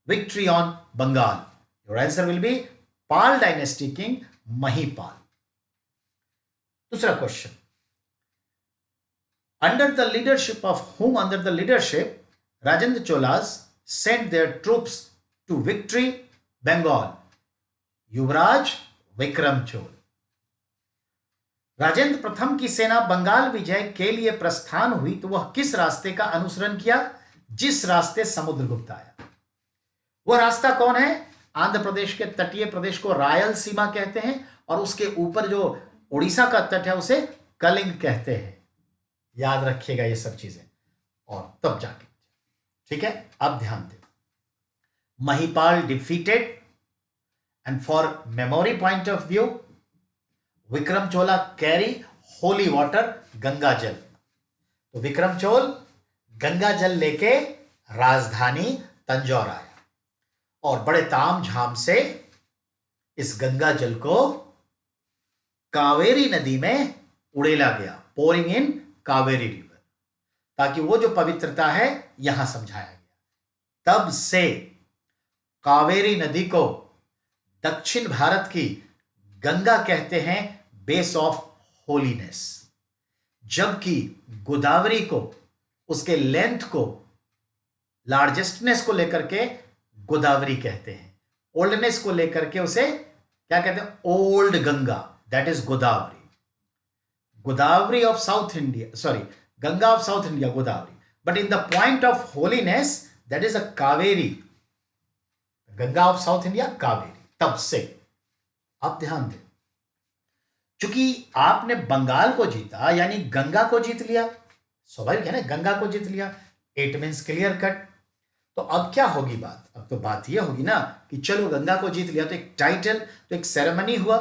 victory on Bengal? Your answer will be Pal dynasty king Mahipal. दूसरा question, under the leadership of whom, under the leadership Rajendra Cholas sent their troops to victory Bengal? युवराज विक्रम चोल। राजेंद्र प्रथम की सेना बंगाल विजय के लिए प्रस्थान हुई तो वह किस रास्ते का अनुसरण किया? जिस रास्ते समुद्रगुप्त आया। वह रास्ता कौन है? आंध्र प्रदेश के तटीय प्रदेश को रायलसीमा कहते हैं और उसके ऊपर जो उड़ीसा का तट है उसे कलिंग कहते हैं। याद रखिएगा ये सब चीजें और तब जाके, ठीक है। अब ध्यान दें, Mahipal defeated and for memory point of view Vikram Chola carry holy water Ganga जल। तो विक्रम चोल गंगा जल लेके राजधानी तंजौर आया और बड़े ताम झाम से इस गंगा जल को कावेरी नदी में उड़ेला गया, पोरिंग इन कावेरी रिवर, ताकि वो जो पवित्रता है यहां समझाया गया। तब से कावेरी नदी को दक्षिण भारत की गंगा कहते हैं, बेस ऑफ होलीनेस, जबकि गोदावरी को उसके लेंथ को, लार्जेस्टनेस को लेकर के गोदावरी कहते हैं, ओल्डनेस को लेकर के उसे क्या कहते हैं? Old Ganga, that is Godavari. Godavari of south India, sorry, Ganga of south India Godavari, but in the point of holiness that is a Kaveri, Ganga of south India Kaveri. तब से आप ध्यान दें, चूंकि आपने बंगाल को जीता यानी गंगा को जीत लिया, स्वाभाविक है ना, गंगा को जीत लिया, इट मीन्स क्लियर कट। तो अब क्या होगी बात? अब तो बात यह होगी ना कि चलो गंगा को जीत लिया तो एक टाइटल, तो एक सेरेमनी हुआ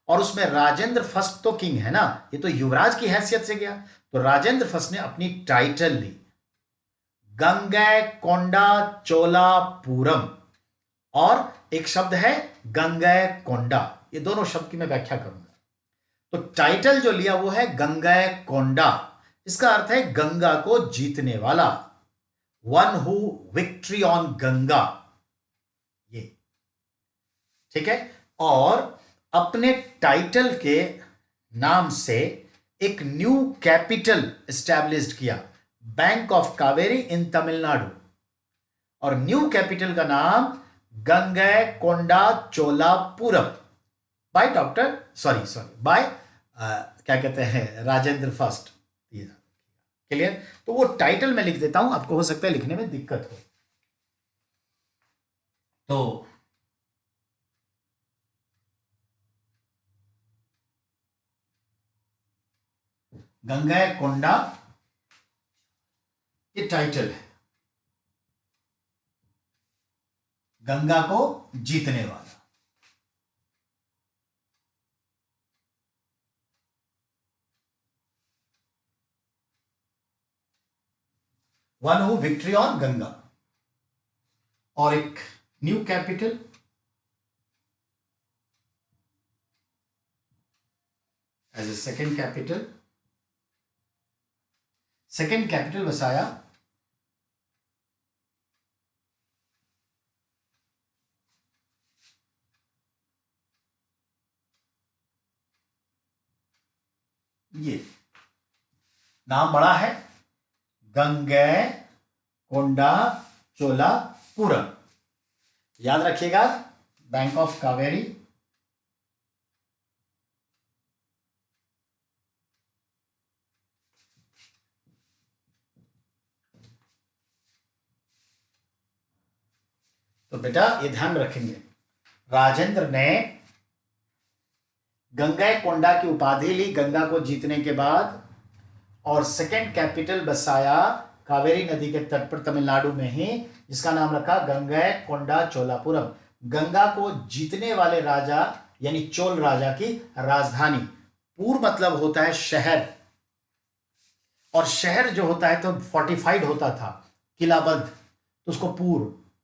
और उसमें राजेंद्र फर्स्ट तो किंग है ना, ये तो युवराज की हैसियत से गया, तो राजेंद्र फर्स्ट ने अपनी टाइटल ली गंगै कोंडा चोलापुरम, और एक शब्द है गंगै कोंडा, ये दोनों शब्द की मैं व्याख्या करूंगा। तो टाइटल जो लिया वो है गंगै कोंडा, इसका अर्थ है गंगा को जीतने वाला, one who victory on Ganga, ये ठीक है। और अपने टाइटल के नाम से एक न्यू कैपिटल एस्टैब्लिश्ड किया, बैंक ऑफ कावेरी इन तमिलनाडु, और न्यू कैपिटल का नाम गंगै कोंडा चोलापुरम, बाय डॉक्टर बाय क्या कहते हैं, राजेंद्र फर्स्ट। क्लियर? तो वो टाइटल मैं लिख देता हूं, आपको हो सकता है लिखने में दिक्कत हो। तो गंगै कोंडा ये टाइटल है, गंगा को जीतने वाला। One who victory on Ganga, और एक new capital as a second capital बसाया ये नाम बड़ा है, गंगै कोंडा चोलापुरम। याद रखिएगा, बैंक ऑफ कावेरी, तो बेटा ये ध्यान रखेंगे, राजेंद्र ने गंगै कोंडा की उपाधि ली गंगा को जीतने के बाद, और सेकेंड कैपिटल बसाया कावेरी नदी के तट पर तमिलनाडु में ही, जिसका नाम रखा गंगै कोंडा चोलापुरम। गंगा को जीतने वाले राजा यानी चोल राजा की राजधानी। पूर मतलब होता है शहर, और शहर जो होता है तो फोर्टिफाइड होता था, किलाबद्ध, तो उसको पूर,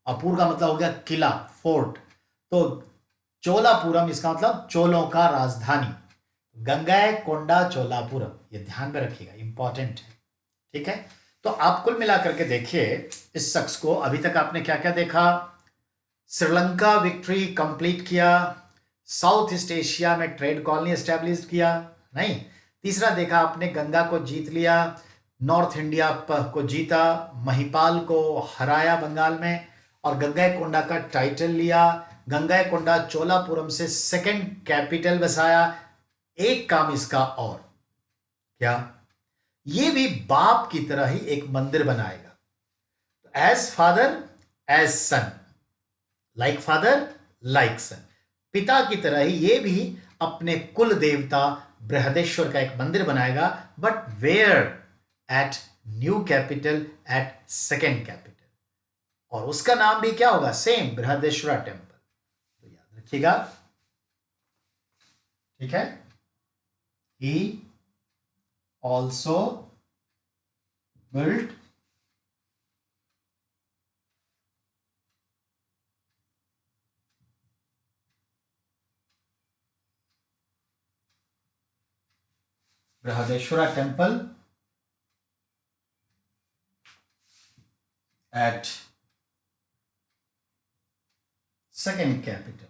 और पूर का मतलब हो गया किला, फोर्ट। तो चोलापुरम इसका मतलब चोलों का राजधानी, गंगै कोंडा चोलापुरम, ये ध्यान में रखिएगा, इंपॉर्टेंट है, ठीक है। तो आप कुल मिलाकर के देखिए इस शख्स को। अभी तक आपने क्या क्या देखा? श्रीलंका विक्ट्री कंप्लीट किया, साउथ ईस्ट एशिया में ट्रेड कॉलोनी एस्टेब्लिश किया, नहीं। तीसरा देखा आपने, गंगा को जीत लिया, नॉर्थ इंडिया को जीता, महिपाल को हराया बंगाल में, और गंगईकोंडा का टाइटल लिया। गंगईकोंडा चोलापुरम से सेकंड कैपिटल बसाया। एक काम इसका और क्या, ये भी बाप की तरह ही एक मंदिर बनाएगा। एज फादर एज सन, लाइक फादर लाइक सन, पिता की तरह ही ये भी अपने कुल देवता बृहदेश्वर का एक मंदिर बनाएगा, but where? At new capital, at second capital. और उसका नाम भी क्या होगा? Same, Brihadeshwara temple. तो याद रखिएगा, ठीक है। He also built Brihadeshwara temple at second capital.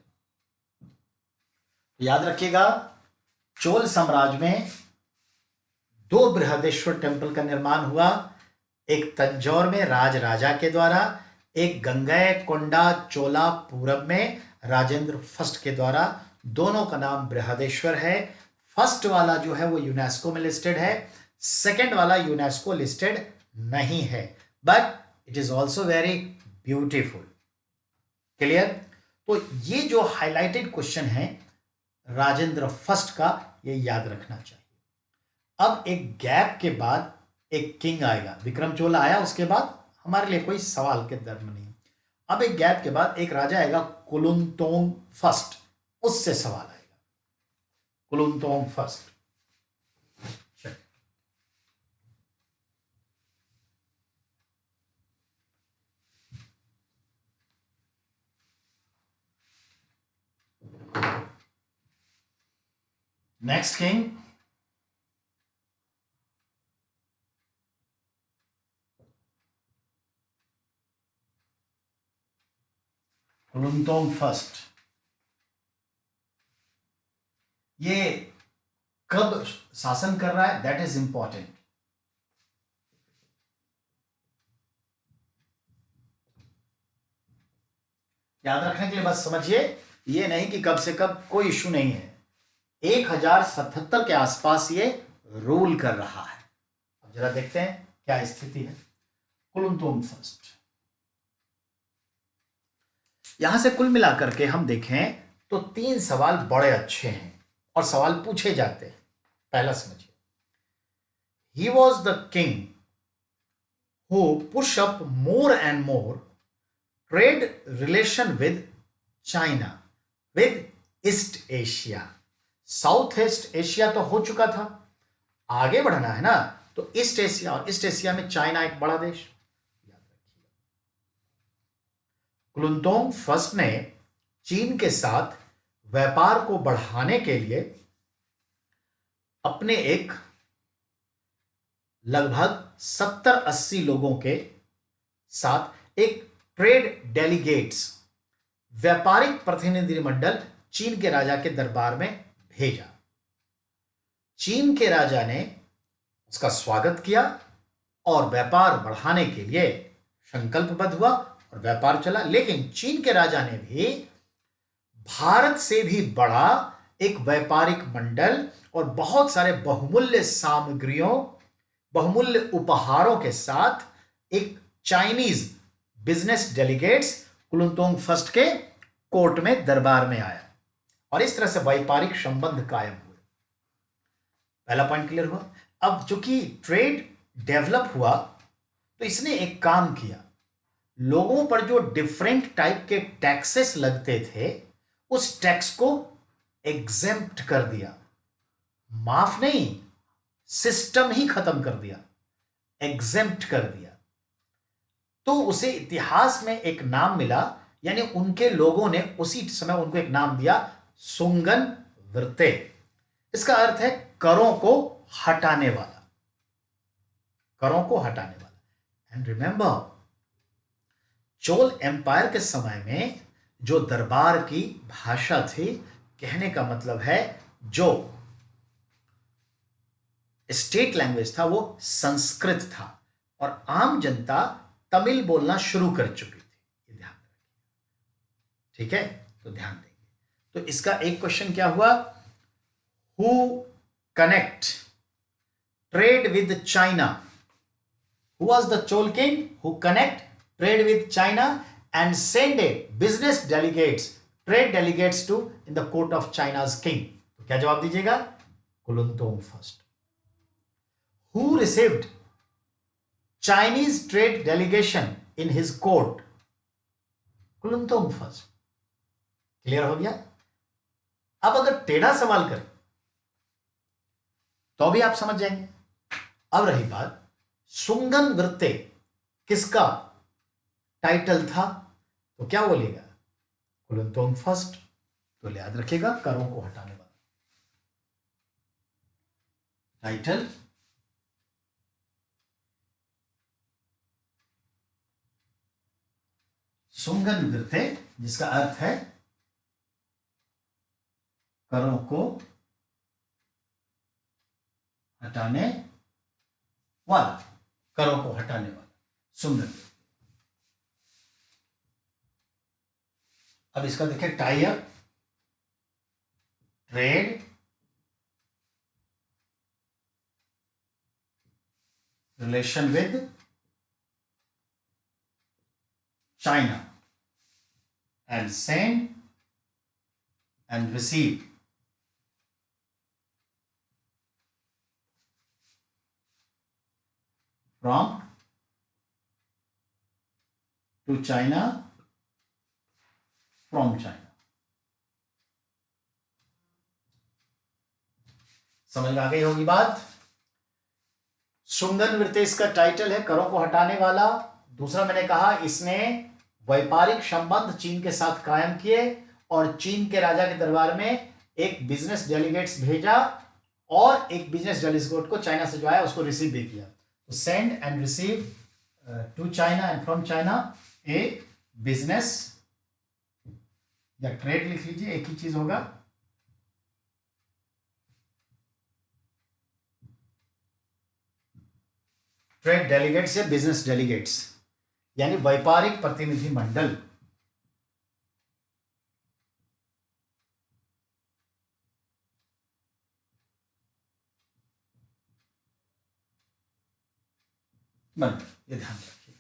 याद रखिएगा, चोल साम्राज्य में दो बृहदेश्वर टेम्पल का निर्माण हुआ। एक तंजौर में राज राजा के द्वारा, एक गंगईकोंडा चोलापुरम में राजेंद्र फर्स्ट के द्वारा। दोनों का नाम बृहदेश्वर है। फर्स्ट वाला जो है वो यूनेस्को में लिस्टेड है, सेकंड वाला यूनेस्को लिस्टेड नहीं है, but it is also very beautiful. Clear? तो ये जो हाईलाइटेड क्वेश्चन है राजेंद्र फर्स्ट का, ये याद रखना चाहिए। अब एक गैप के बाद एक किंग आएगा, विक्रम चोला आया, उसके बाद हमारे लिए कोई सवाल के दर्म नहीं। अब एक गैप के बाद एक राजा आएगा कुलुनतोंग फर्स्ट, उससे सवाल आएगा। कुलुनतोंग फर्स्ट, नेक्स्ट किंग कुलुनतोंग फर्स्ट। ये कब शासन कर रहा है, दैट इज इंपॉर्टेंट। याद रखने के लिए बस समझिए, ये नहीं कि कब से कब, कोई इश्यू नहीं है। 1077 के आसपास ये रूल कर रहा है। अब जरा देखते हैं क्या स्थिति है। कुलुनतोंग फर्स्ट, यहां से कुल मिलाकर के हम देखें तो 3 सवाल बड़े अच्छे हैं और सवाल पूछे जाते हैं। पहला समझिए, he was the king who push up more and more trade relation with China, with east Asia. South east Asia तो हो चुका था, आगे बढ़ना है ना, तो ईस्ट एशिया, और ईस्ट एशिया में चाइना एक बड़ा देश। याद रखिए, कुलुनतोंग फर्स्ट ने चीन के साथ व्यापार को बढ़ाने के लिए अपने एक लगभग 70-80 लोगों के साथ एक ट्रेड डेलीगेट्स, व्यापारिक प्रतिनिधिमंडल चीन के राजा के दरबार में भेजा। चीन के राजा ने उसका स्वागत किया और व्यापार बढ़ाने के लिए संकल्पबद्ध हुआ और व्यापार चला। लेकिन चीन के राजा ने भी भारत से भी बड़ा एक व्यापारिक मंडल और बहुत सारे बहुमूल्य सामग्रियों, बहुमूल्य उपहारों के साथ एक चाइनीज बिजनेस डेलीगेट्स कुलुनतोंग फर्स्ट के कोर्ट में, दरबार में आया और इस तरह से व्यापारिक संबंध कायम हुए। पहला पॉइंट क्लियर हुआ। अब चूंकि ट्रेड डेवलप हुआ तो इसने एक काम किया, लोगों पर जो डिफरेंट टाइप के टैक्सेस लगते थे उस टैक्स को एग्जेम्प्ट कर दिया। माफ नहीं, सिस्टम ही खत्म कर दिया, एग्जेम्प्ट कर दिया। तो उसे इतिहास में एक नाम मिला, यानी उनके लोगों ने उसी समय उनको एक नाम दिया, सुंगन वृत्ते। इसका अर्थ है करों को हटाने वाला, करों को हटाने वाला। एंड रिमेंबर, चोल एम्पायर के समय में जो दरबार की भाषा थी, कहने का मतलब है जो स्टेट लैंग्वेज था वो संस्कृत था, और आम जनता तमिल बोलना शुरू कर चुकी थी। ये ध्यान रखिए, ठीक है? तो ध्यान देंगे। तो इसका एक क्वेश्चन क्या हुआ? Who connect trade with China? Who was the Chol king who connect trade with China and send a business delegates, trade delegates to in the court of China's king? तो क्या जवाब दीजिएगा? Kulottunga first. Who received Chinese trade delegation in his court? Kulottunga first. Clear हो गया? अब अगर टेढ़ा सवाल करें तो भी आप समझ जाएंगे। अब रही बात, सुंगन वृत्ते किसका टाइटल था? तो क्या बोलेगा? कुलुंतोंग फर्स्ट। तो याद रखिएगा, करों को हटाने वाला टाइटल सुंगन वृत्ते, जिसका अर्थ है करों को हटाने वाला, करों को हटाने वाला, सुंगन। अब इसका देखिए, tie up, trade, relation with China, and send and receive from to China, from China। समझ में आ गई होगी बात? सुंगन वृत्ते इसका टाइटल है, करों को हटाने वाला। दूसरा मैंने कहा, इसने व्यापारिक संबंध चीन के साथ कायम किए और चीन के राजा के दरबार में एक बिजनेस डेलीगेट्स भेजा, और एक बिजनेस डेलीगेट को चाइना से जो आया उसको रिसीव भी किया। तो send and receive to China and from China a business, या ट्रेड लिख लीजिए, एक ही चीज होगा। ट्रेड डेलीगेट्स या बिजनेस डेलीगेट्स, यानी व्यापारिक प्रतिनिधि मंडल। ये ध्यान रखिए।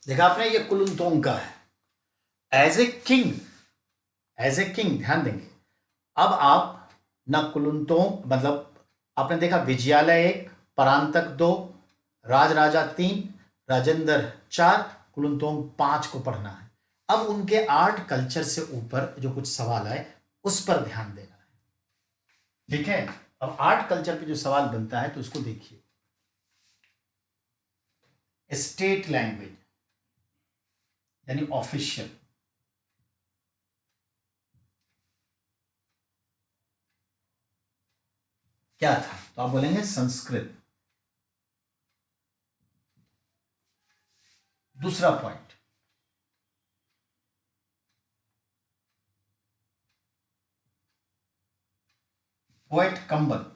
देखा आपने, ये कुलुंतोंग का है। As a king, as a king ध्यान देंगे। अब आप ना कुलुंतोंग, मतलब आपने देखा विजयालय 1, परांतक 2, राजराजा 3, राजेंद्र 4, कुलुंतोंग 5 को पढ़ना है। अब उनके आर्ट कल्चर से ऊपर जो कुछ सवाल आए उस पर ध्यान देना है, ठीक है? अब आर्ट कल्चर पे जो सवाल बनता है तो उसको देखिए। स्टेट लैंग्वेज यानी ऑफिशियल, क्या था? तो आप बोलेंगे संस्कृत। दूसरा पॉइंट, पोएट कंबल।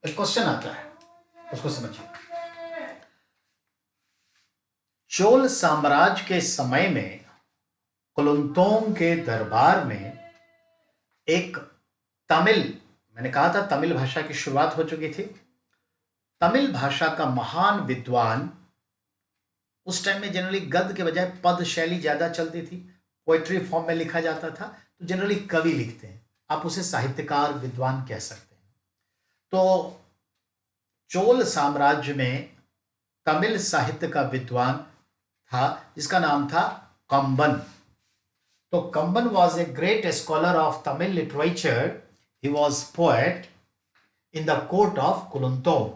एक क्वेश्चन आता है, उसको समझिए। चोल साम्राज्य के समय में कुलुंतोंग के दरबार में एक तमिल, मैंने कहा था तमिल भाषा की शुरुआत हो चुकी थी। तमिल भाषा का महान विद्वान, उस टाइम में जनरली गद्य के बजाय पद शैली ज्यादा चलती थी, पोएट्री फॉर्म में लिखा जाता था, तो जनरली कवि लिखते हैं, आप उसे साहित्यकार विद्वान कह सकते हैं। तो चोल साम्राज्य में तमिल साहित्य का विद्वान था जिसका नाम था कंबन। तो Kamban was a great scholar of Tamil literature. He was poet in the court of Kulunthom,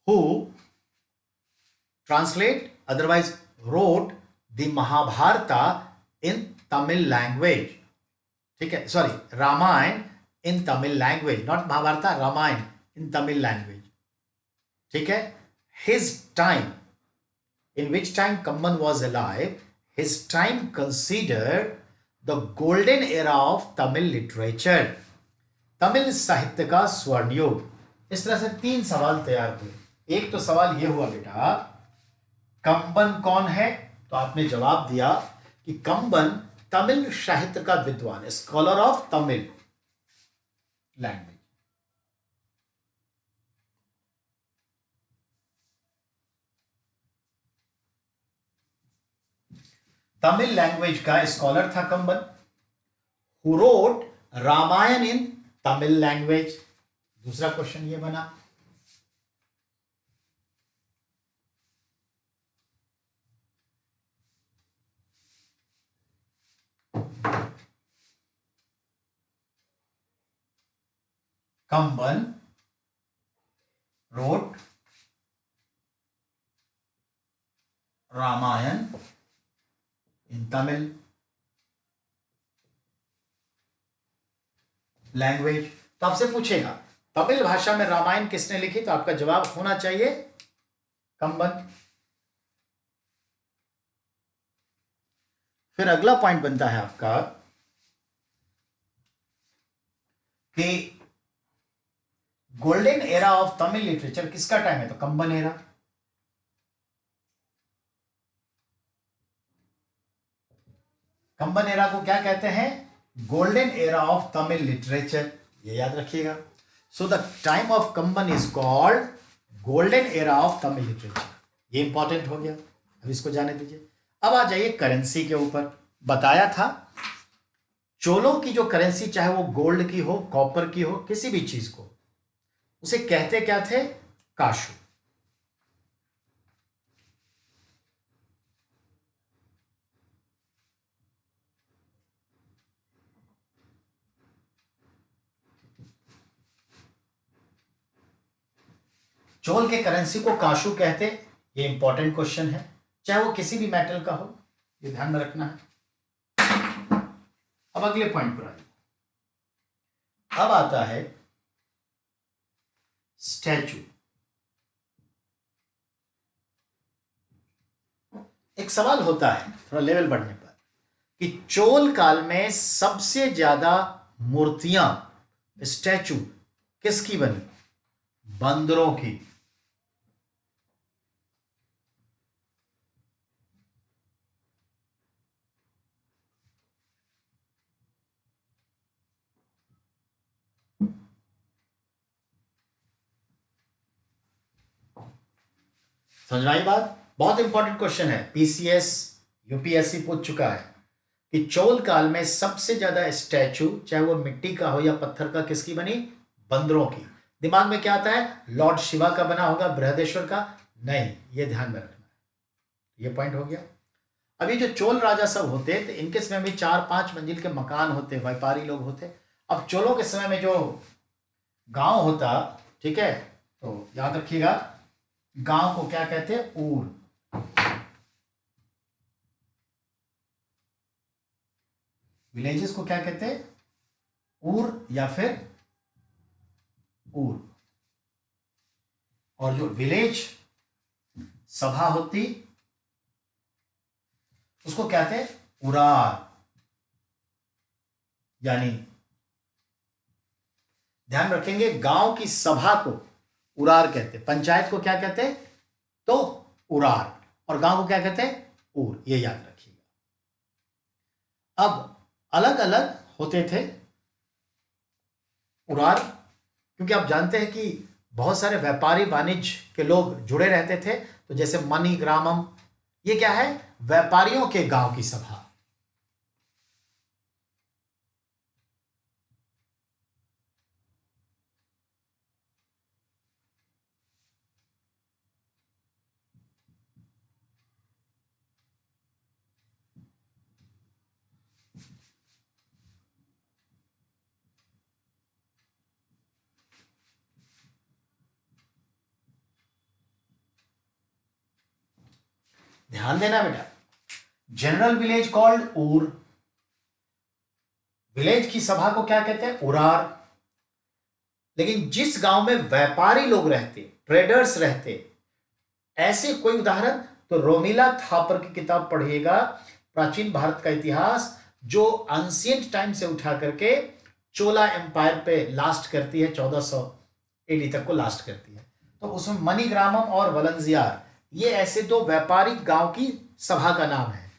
who translate otherwise wrote the Mahabharata in Tamil language. ठीक है, sorry, Ramayana in Tamil language, not Mahabharata, Ramayana in Tamil language. ठीक है, his time, in which time Kamban was alive, his time considered the golden era of Tamil literature, Tamil साहित्य का स्वर्ण युग। इस तरह से 3 सवाल तैयार हुए। एक तो सवाल यह हुआ बेटा, कंबन कौन है? तो आपने जवाब दिया कि कंबन तमिल साहित्य का विद्वान, scholar of Tamil language. Tamil language का स्कॉलर था Kamban, who wrote Ramayana in Tamil language. दूसरा क्वेश्चन ये बना, Kamban wrote Ramayana in Tamil language. तो आपसे पूछेगा तमिल भाषा में रामायण किसने लिखी, तो आपका जवाब होना चाहिए कंबन। फिर अगला पॉइंट बनता है आपका कि golden era of Tamil literature किसका टाइम है, तो कंबन एरा। कंबन एरा को क्या कहते हैं, golden era of Tamil literature, ये याद रखिएगा। So the time of कंबन is called golden era of Tamil literature. ये इंपॉर्टेंट हो गया, अब इसको जाने दीजिए। अब आ जाइए करेंसी के ऊपर। बताया था चोलों की जो करेंसी, चाहे वो गोल्ड की हो, कॉपर की हो, किसी भी चीज को, उसे कहते क्या थे, काशू। चोल के करेंसी को काशू कहते, ये इंपॉर्टेंट क्वेश्चन है, चाहे वो किसी भी मेटल का हो, ये ध्यान में रखना है। अब अगले पॉइंट पर आइए। अब आता है स्टैचू। एक सवाल होता है थोड़ा लेवल बढ़ने पर कि चोल काल में सबसे ज्यादा मूर्तियां, स्टैचू किसकी बनी, बंदरों की। समझ आई बात? बहुत इंपॉर्टेंट क्वेश्चन है, पीसीएस यूपीएससी पूछ चुका है कि चोल काल में सबसे ज्यादा स्टैचू, चाहे वो मिट्टी का हो या पत्थर का, किसकी बनी, बंदरों की। दिमाग में क्या आता है, लॉर्ड शिवा का बना होगा, बृहदेश्वर का? नहीं, ये ध्यान में रखना है। ये पॉइंट हो गया। अभी जो चोल राजा सब होते तो इनके समय में 4-5 मंजिल के मकान होते, व्यापारी लोग होते। अब चोलों के समय में जो गांव होता, ठीक है, तो याद रखिएगा गांव को क्या कहते हैं, ऊर। विलेजेस को क्या कहते हैं, ऊर या फिर ऊर। और जो विलेज सभा होती उसको कहते हैं उरार। यानी ध्यान रखेंगे, गांव की सभा को उरार कहते, पंचायत को क्या कहते, तो उरार, और गांव को क्या कहते हैं, ऊर। ये याद रखिएगा। अब अलग अलग होते थे उरार, क्योंकि आप जानते हैं कि बहुत सारे व्यापारी वाणिज्य के लोग जुड़े रहते थे। तो जैसे मनी ग्रामम, ये क्या है, व्यापारियों के गांव की सभा। ध्यान देना बेटा, जनरल विलेज कॉल्ड ऊर, विलेज की सभा को क्या कहते हैं? उरार। लेकिन जिस गांव में व्यापारी लोग रहते, ट्रेडर्स रहते, ऐसे कोई उदाहरण तो रोमिला थापर की किताब पढ़िएगा, प्राचीन भारत का इतिहास, जो एंशिएंट टाइम से उठा करके चोला एम्पायर पे लास्ट करती है, 1400 एडी तक को लास्ट करती है। तो उसमें मणिग्रामम और वलंजियार, ये ऐसे दो व्यापारिक गांव की सभा का नाम है।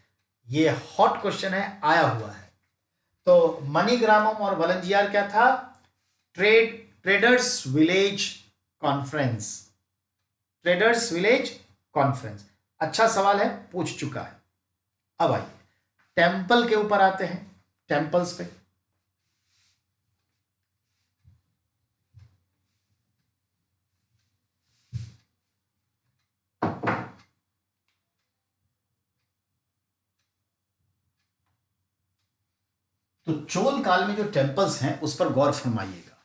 ये हॉट क्वेश्चन है, आया हुआ है। तो मणिग्रामम और वलंजियार क्या था? Traders village conference, traders village conference. अच्छा सवाल है, पूछ चुका है। अब आइए टेंपल के ऊपर आते हैं, टेंपल्स पे। तो चोल काल में जो टेंपल्स हैं उस पर गौर फरमाइएगा।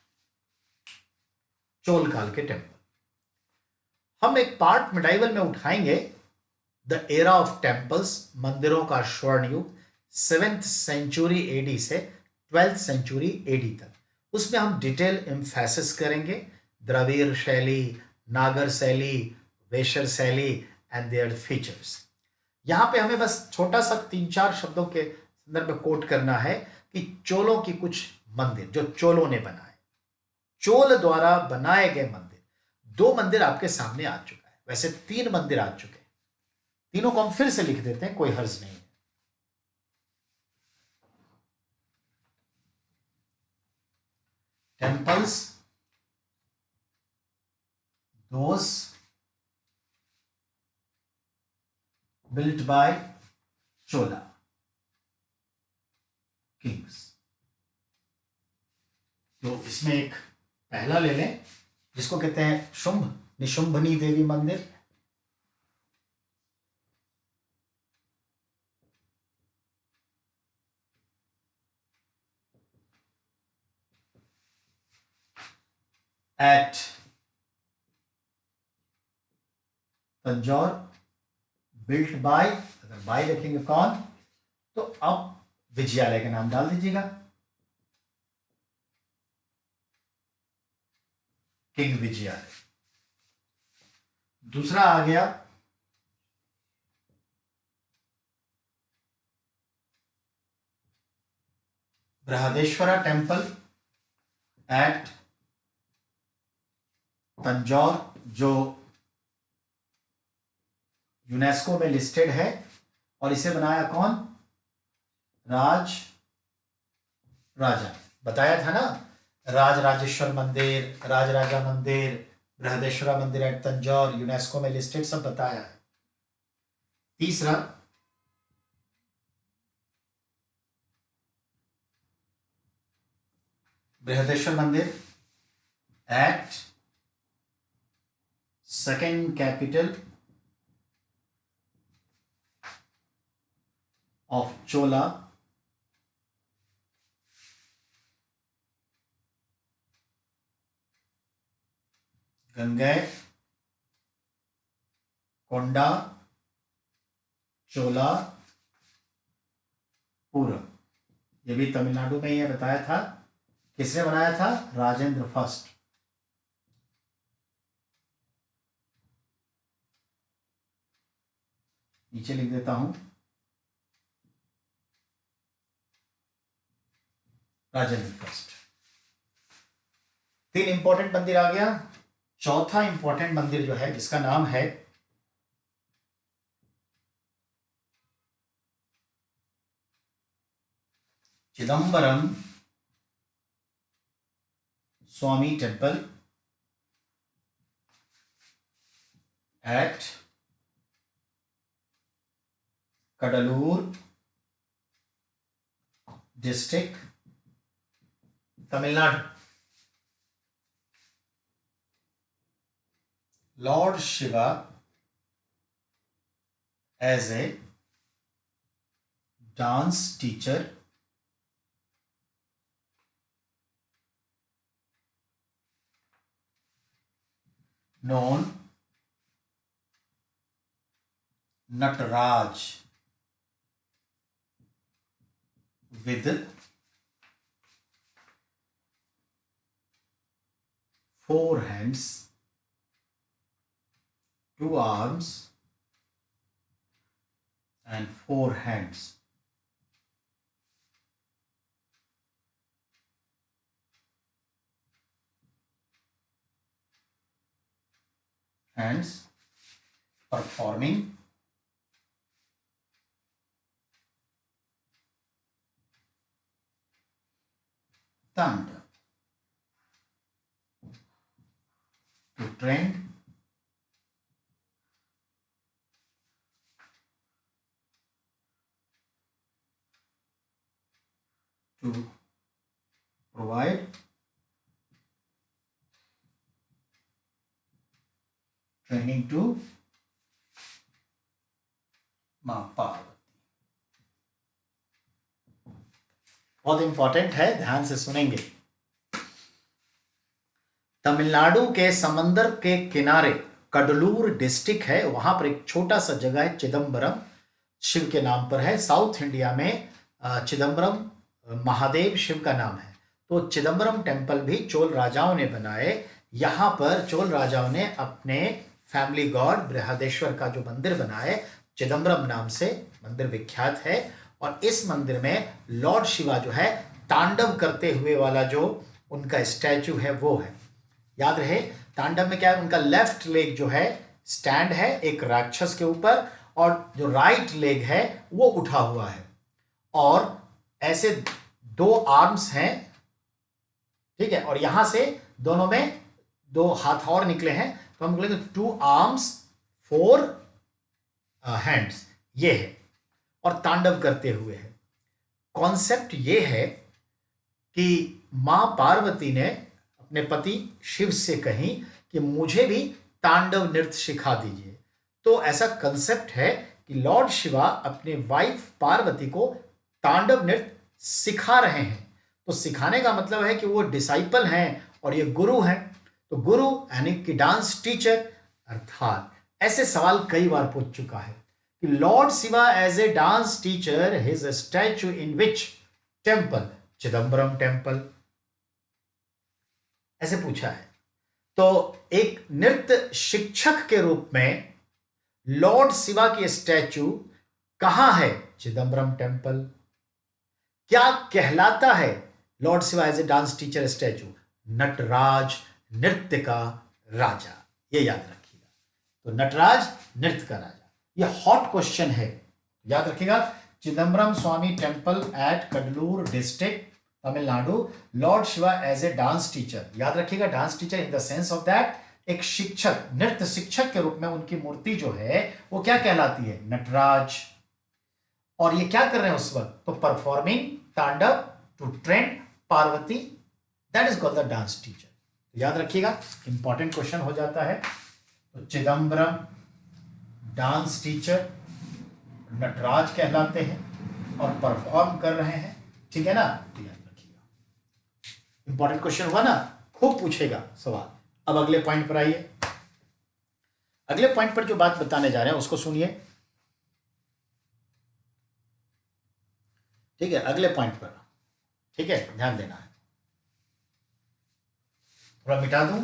चोल काल के टेंपल हम एक पार्ट मिडाइवल में उठाएंगे, द एरा ऑफ टेंपल्स, मंदिरों का स्वर्ण युग, 7th सेंचुरी एडी से 12th सेंचुरी एडी तक। उसमें हम डिटेल एम्फेसिस करेंगे द्रविड़ शैली, नागर शैली, वेशर शैली एंड देयर फीचर्स। यहां पे हमें बस छोटा सा 3-4 शब्दों के संदर्भ में कोट करना है कि चोलों की कुछ मंदिर जो चोलों ने बनाए, चोल द्वारा बनाए गए मंदिर। 2 मंदिर आपके सामने आ चुका है, वैसे 3 मंदिर आ चुके हैं, तीनों को हम फिर से लिख देते हैं, कोई हर्ज नहीं है। Temples those built by Chola kings। तो इसमें एक पहला ले लें जिसको कहते हैं शुंभ, निशुंभनी देवी मंदिर। एट तंजौर, बिल्ट बाय, अगर बाय लिखेंगे कौन, तो अब विजयालय का नाम डाल दीजिएगा, किंग विजयालय। दूसरा आ गया बृहदेश्वरा टेम्पल एट तंजौर, जो यूनेस्को में लिस्टेड है, और इसे बनाया कौन? राज राजा, बताया था ना, राज राजेश्वर मंदिर, राज राजा मंदिर, बृहदेश्वरा मंदिर एट तंजौर, यूनेस्को में लिस्टेड, सब बताया है। तीसरा बृहदेश्वर मंदिर एट सेकेंड कैपिटल ऑफ चोला गंगै कोंडा चोला पूरब। ये भी तमिलनाडु में ही है, बताया था। किसने बनाया था? राजेंद्र फर्स्ट। नीचे लिख देता हूं, राजेंद्र फर्स्ट। 3 इंपॉर्टेंट मंदिर आ गया। चौथा इंपॉर्टेंट मंदिर जो है, जिसका नाम है Chidambaram Swami temple at Cuddalore district, Tamil Nadu. Lord Shiva as a dance teacher known Nataraja with 4 hands, 2 arms and 4 hands. Hands performing Tanda to trend to provide training to मां पार्वती। बहुत इंपॉर्टेंट है, ध्यान से सुनेंगे। तमिलनाडु के समंदर के किनारे कडलूर डिस्ट्रिक्ट है, वहां पर एक छोटा सा जगह है चिदम्बरम, शिव के नाम पर है। साउथ इंडिया में चिदम्बरम महादेव शिव का नाम है। तो चिदम्बरम टेम्पल भी चोल राजाओं ने बनाए। यहां पर चोल राजाओं ने अपने फैमिली गॉड बृहदेश्वर का जो मंदिर बनाए, चिदम्बरम नाम से मंदिर विख्यात है। और इस मंदिर में लॉर्ड शिवा जो है तांडव करते हुए वाला जो उनका स्टैचू है वो है। याद रहे, तांडव में क्या है, उनका लेफ्ट लेग जो है स्टैंड है एक राक्षस के ऊपर, और जो राइट लेग है वो उठा हुआ है, और ऐसे 2 आर्म्स हैं, ठीक है। और यहां से दोनों में 2 हाथ और निकले हैं, तो हम बोलेंगे 2 आर्म्स 4 हैंड्स, ये है, और तांडव करते हुए है। कॉन्सेप्ट ये है कि मां पार्वती ने अपने पति शिव से कही कि मुझे भी तांडव नृत्य सिखा दीजिए। तो ऐसा कंसेप्ट है कि लॉर्ड शिवा अपने वाइफ पार्वती को तांडव नृत्य सिखा रहे हैं। तो सिखाने का मतलब है कि वो डिसाइपल हैं और ये गुरु हैं। तो गुरु यानी कि डांस टीचर, अर्थात ऐसे सवाल कई बार पूछ चुका है कि lord Shiva as a dance teacher, his statue in which temple, Chidambaram temple, ऐसे पूछा है। तो एक नृत्य शिक्षक के रूप में लॉर्ड शिवा की स्टैचू कहां है, चिदम्बरम टेम्पल। क्या कहलाता है lord Shiva as a dance teacher statue, Nataraja नृत्य का राजा, ये याद रखिएगा। तो नटराज नृत्य का राजा, ये हॉट क्वेश्चन है, याद रखिएगा। Chidambaram Swami temple at Cuddalore district Tamil Nadu, lord Shiva as a dance teacher, याद रखिएगा। Dance teacher in the sense of that एक शिक्षक, नृत्य शिक्षक के रूप में उनकी मूर्ति जो है वो क्या कहलाती है, नटराज। और ये क्या कर रहे हैं उस वक्त, तो performing Tandava to trend Parvati, that is called the dance teacher. याद रखिएगा, इंपॉर्टेंट क्वेश्चन हो जाता है। तो चिदम्बरम डांस टीचर, नटराज कहलाते हैं और परफॉर्म कर रहे हैं, ठीक है ना। तो याद रखिएगा, इंपॉर्टेंट क्वेश्चन हुआ ना, खूब पूछेगा सवाल। अब अगले पॉइंट पर आइए। अगले पॉइंट पर जो बात बताने जा रहे हैं उसको सुनिए, ठीक है। अगले पॉइंट पर, ठीक है, ध्यान देना है। थोड़ा मिटा दूं,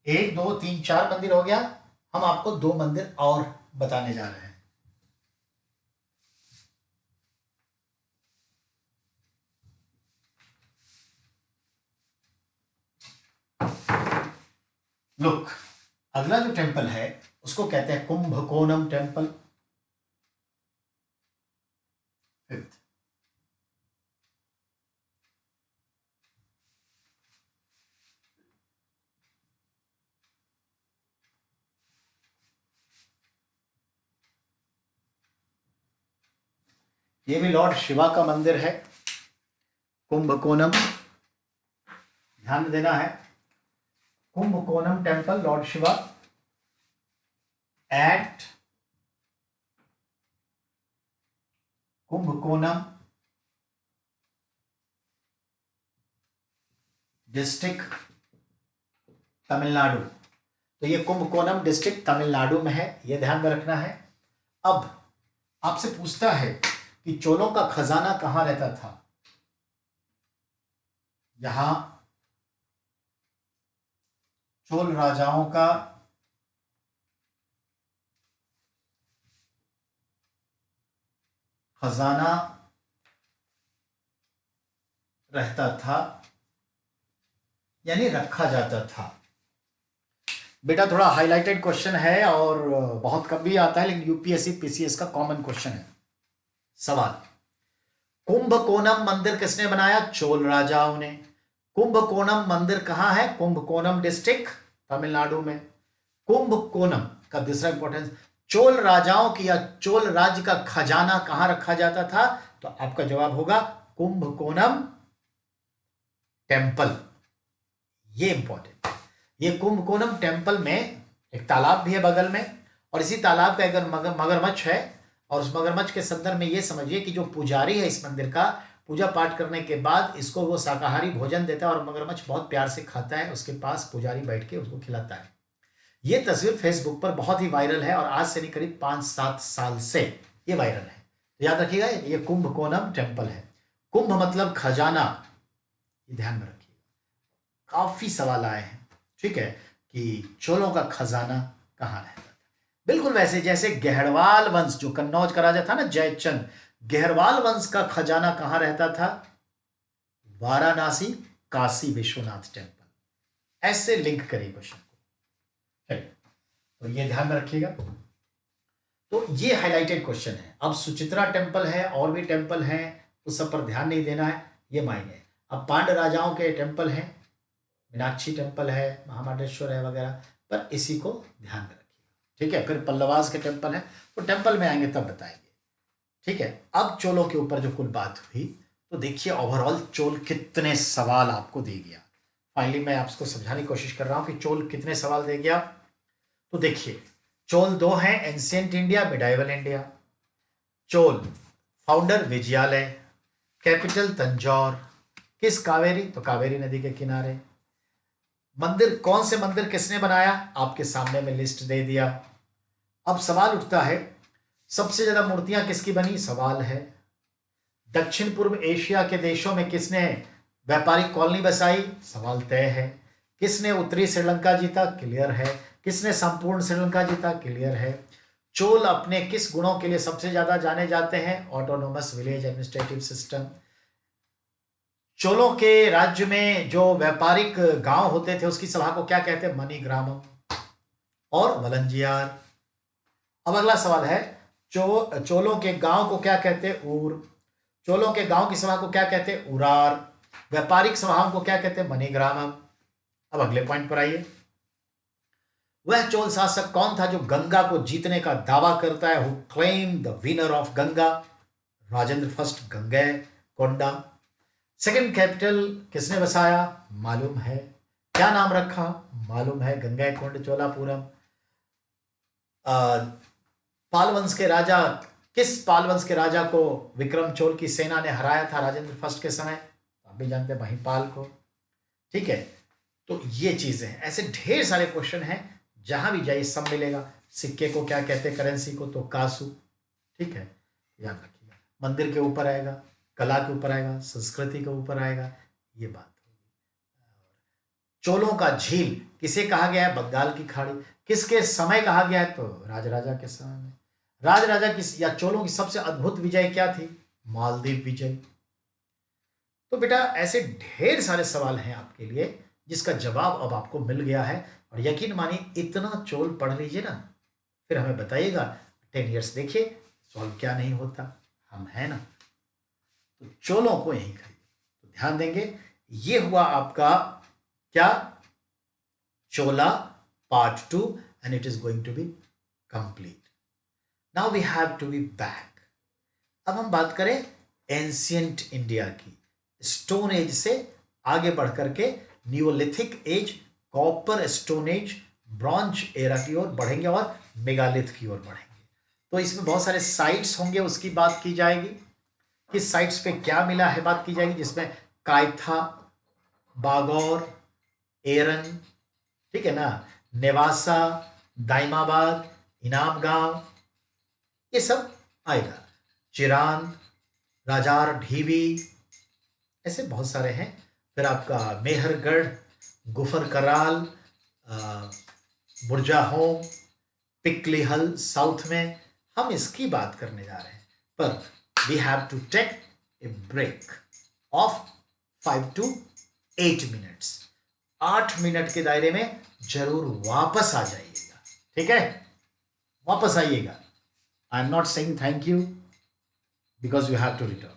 1 2 3 4 मंदिर हो गया। हम आपको 2 मंदिर और बताने जा रहे हैं। लुक, अगला जो टेंपल है उसको कहते हैं कुंभकोणम टेंपल, 5th। ये भी लॉर्ड शिवा का मंदिर है, कुंभकोणम, ध्यान देना है। Kumbakonam temple, lord Shiva at Kumbakonam district Tamil Nadu. तो ये कुंभकोणम डिस्ट्रिक्ट तमिलनाडु में है, ये ध्यान में रखना है। अब आपसे पूछता है कि चोलों का खजाना कहां रहता था। यहां चोल राजाओं का खजाना रहता था, यानी रखा जाता था। बेटा थोड़ा हाईलाइटेड क्वेश्चन है और बहुत कम भी आता है, लेकिन यूपीएससी पीसीएस का कॉमन क्वेश्चन है। सवाल, कुंभकोणम मंदिर किसने बनाया? चोल राजाओं ने। कुंभकोणम मंदिर कहां है? कुंभकोणम डिस्ट्रिक्ट तमिलनाडु में। कुंभकोणम का दूसरा इंपॉर्टेंस, चोल राजाओं की या चोल राज्य का खजाना कहां रखा जाता था? तो आपका जवाब होगा कुंभकोणम टेम्पल। ये इंपॉर्टेंट, ये कुंभकोणम टेम्पल में एक तालाब भी है बगल में, और इसी तालाब का अगर मगरमच्छ है, और उस मगरमच्छ के संदर्भ में ये समझिए कि जो पुजारी है इस मंदिर का, पूजा पाठ करने के बाद इसको वो शाकाहारी भोजन देता है और मगरमच्छ बहुत प्यार से खाता है, उसके पास पुजारी बैठ के उसको खिलाता है। ये तस्वीर फेसबुक पर बहुत ही वायरल है और आज से नहीं करीब 5-7 साल से ये वायरल है। तो याद रखिएगा ये कुंभकोणम टेम्पल है। कुंभ मतलब खजाना, ये ध्यान में रखिएगा। काफी सवाल आए हैं, ठीक है, कि चोलों का खजाना कहां रहता था। बिल्कुल वैसे जैसे गहरवाल वंश, जो कन्नौज का राजा था ना जयचंद, गहरवाल वंश का खजाना कहां रहता था? वाराणसी काशी विश्वनाथ टेम्पल। ऐसे लिंक करिए क्वेश्चन को, चलिए तो ये ध्यान में रखिएगा। तो ये हाईलाइटेड क्वेश्चन है। अब सुचित्रा टेम्पल है, और भी टेम्पल हैं, उस सब पर ध्यान नहीं देना है, ये मायने। अब पांड्य राजाओं के टेम्पल हैं, मीनाक्षी टेम्पल है, महामाडेश्वर है वगैरह, पर इसी को ध्यान में रखिएगा, ठीक है। फिर पल्लवास के टेम्पल है, तो टेम्पल में आएंगे तब बताएंगे, ठीक है। अब चोलों के ऊपर जो कुल बात हुई, तो देखिए ओवरऑल चोल कितने सवाल आपको दे गया। फाइनली मैं आपको समझाने की कोशिश कर रहा हूं कि चोल कितने सवाल दे गया। तो देखिए चोल 2 हैं, ancient India, medieval India. Chola founder Vijayalaya, capital Tanjore, किस कावेरी? तो कावेरी नदी के किनारे। मंदिर, कौन से मंदिर किसने बनाया? आपके सामने में लिस्ट दे दिया। अब सवाल उठता है सबसे ज्यादा मूर्तियां किसकी बनी? सवाल है। दक्षिण पूर्व एशिया के देशों में किसने व्यापारिक कॉलोनी बसाई? सवाल तय है। किसने उत्तरी श्रीलंका जीता? क्लियर है। किसने संपूर्ण श्रीलंका जीता? क्लियर है। चोल अपने किस गुणों के लिए सबसे ज्यादा जाने जाते हैं? Autonomous village administrative system. चोलों के राज्य में जो व्यापारिक गांव होते थे उसकी सभा को क्या कहते हैं? मणिग्रामम और वलंजियार। अब अगला सवाल है, चोलों के गांव को क्या कहते हैं? ऊर। चोलों के गांव की सभा को क्या कहते हैं? उरार। व्यापारिक सभाओं को क्या कहते हैं? मणिग्रामम। अब अगले पॉइंट पर आइए, वह चोल शासक कौन था जो गंगा को जीतने का दावा करता है? Who claim the winner of Ganga? Rajendra first Gangai Konda. Second capital किसने बसाया? मालूम है। क्या नाम रखा? मालूम है, गंगैकोंड चोलापुरम। पाल वंश के राजा, किस पाल वंश के राजा को विक्रम चोल की सेना ने हराया था राजेंद्र फर्स्ट के समय? आप भी जानते हैं, महिपाल को, ठीक है। तो ये चीजें हैं, ऐसे ढेर सारे क्वेश्चन हैं, जहां भी जाइए सब मिलेगा। सिक्के को क्या कहते हैं? करेंसी को? तो कासू, ठीक है, याद रखिएगा। मंदिर के ऊपर आएगा, कला के ऊपर आएगा, संस्कृति के ऊपर आएगा, ये बात होगी। चोलों का झील किसे कहा गया है? बंगाल की खाड़ी। किसके समय कहा गया है? तो राजराजा के समय में। राजराजा की या चोलों की सबसे अद्भुत विजय क्या थी? मालदीव विजय। तो बेटा ऐसे ढेर सारे सवाल हैं आपके लिए, जिसका जवाब अब आपको मिल गया है। और यकीन मानिए इतना चोल पढ़ लीजिए ना, फिर हमें बताइएगा 10 ईयर्स देखिए सॉल्व क्या नहीं होता, हम है ना। तो चोलों को यहीं करिए, तो ध्यान देंगे। ये हुआ आपका क्या? Chola part 2 and it is going to be complete. Now we have to be back. अब हम बात करें एंशियंट इंडिया की, स्टोन एज से आगे बढ़ करके neolithic age, copper stone age, bronze era की ओर बढ़ेंगे और मेगालिथ की ओर बढ़ेंगे। तो इसमें बहुत सारे साइट्स होंगे, उसकी बात की जाएगी। किस साइट्स पे क्या मिला है बात की जाएगी, जिसमें कायथा, बागौर, एरन, ठीक है ना, नेवासा, दाइमाबाद, इनाम गांव, ये सब आएगा। चिरान, राजार ढीबी, ऐसे बहुत सारे हैं। फिर आपका मेहरगढ़, गुफर कराल, अ, बुर्जा होम, पिकली हल साउथ में, हम इसकी बात करने जा रहे हैं। पर we have to take a break of 5 to 8 minutes. 8 minute के दायरे में जरूर वापस आ जाइएगा, ठीक है? वापस आइएगा। I am not saying thank you because you have to return.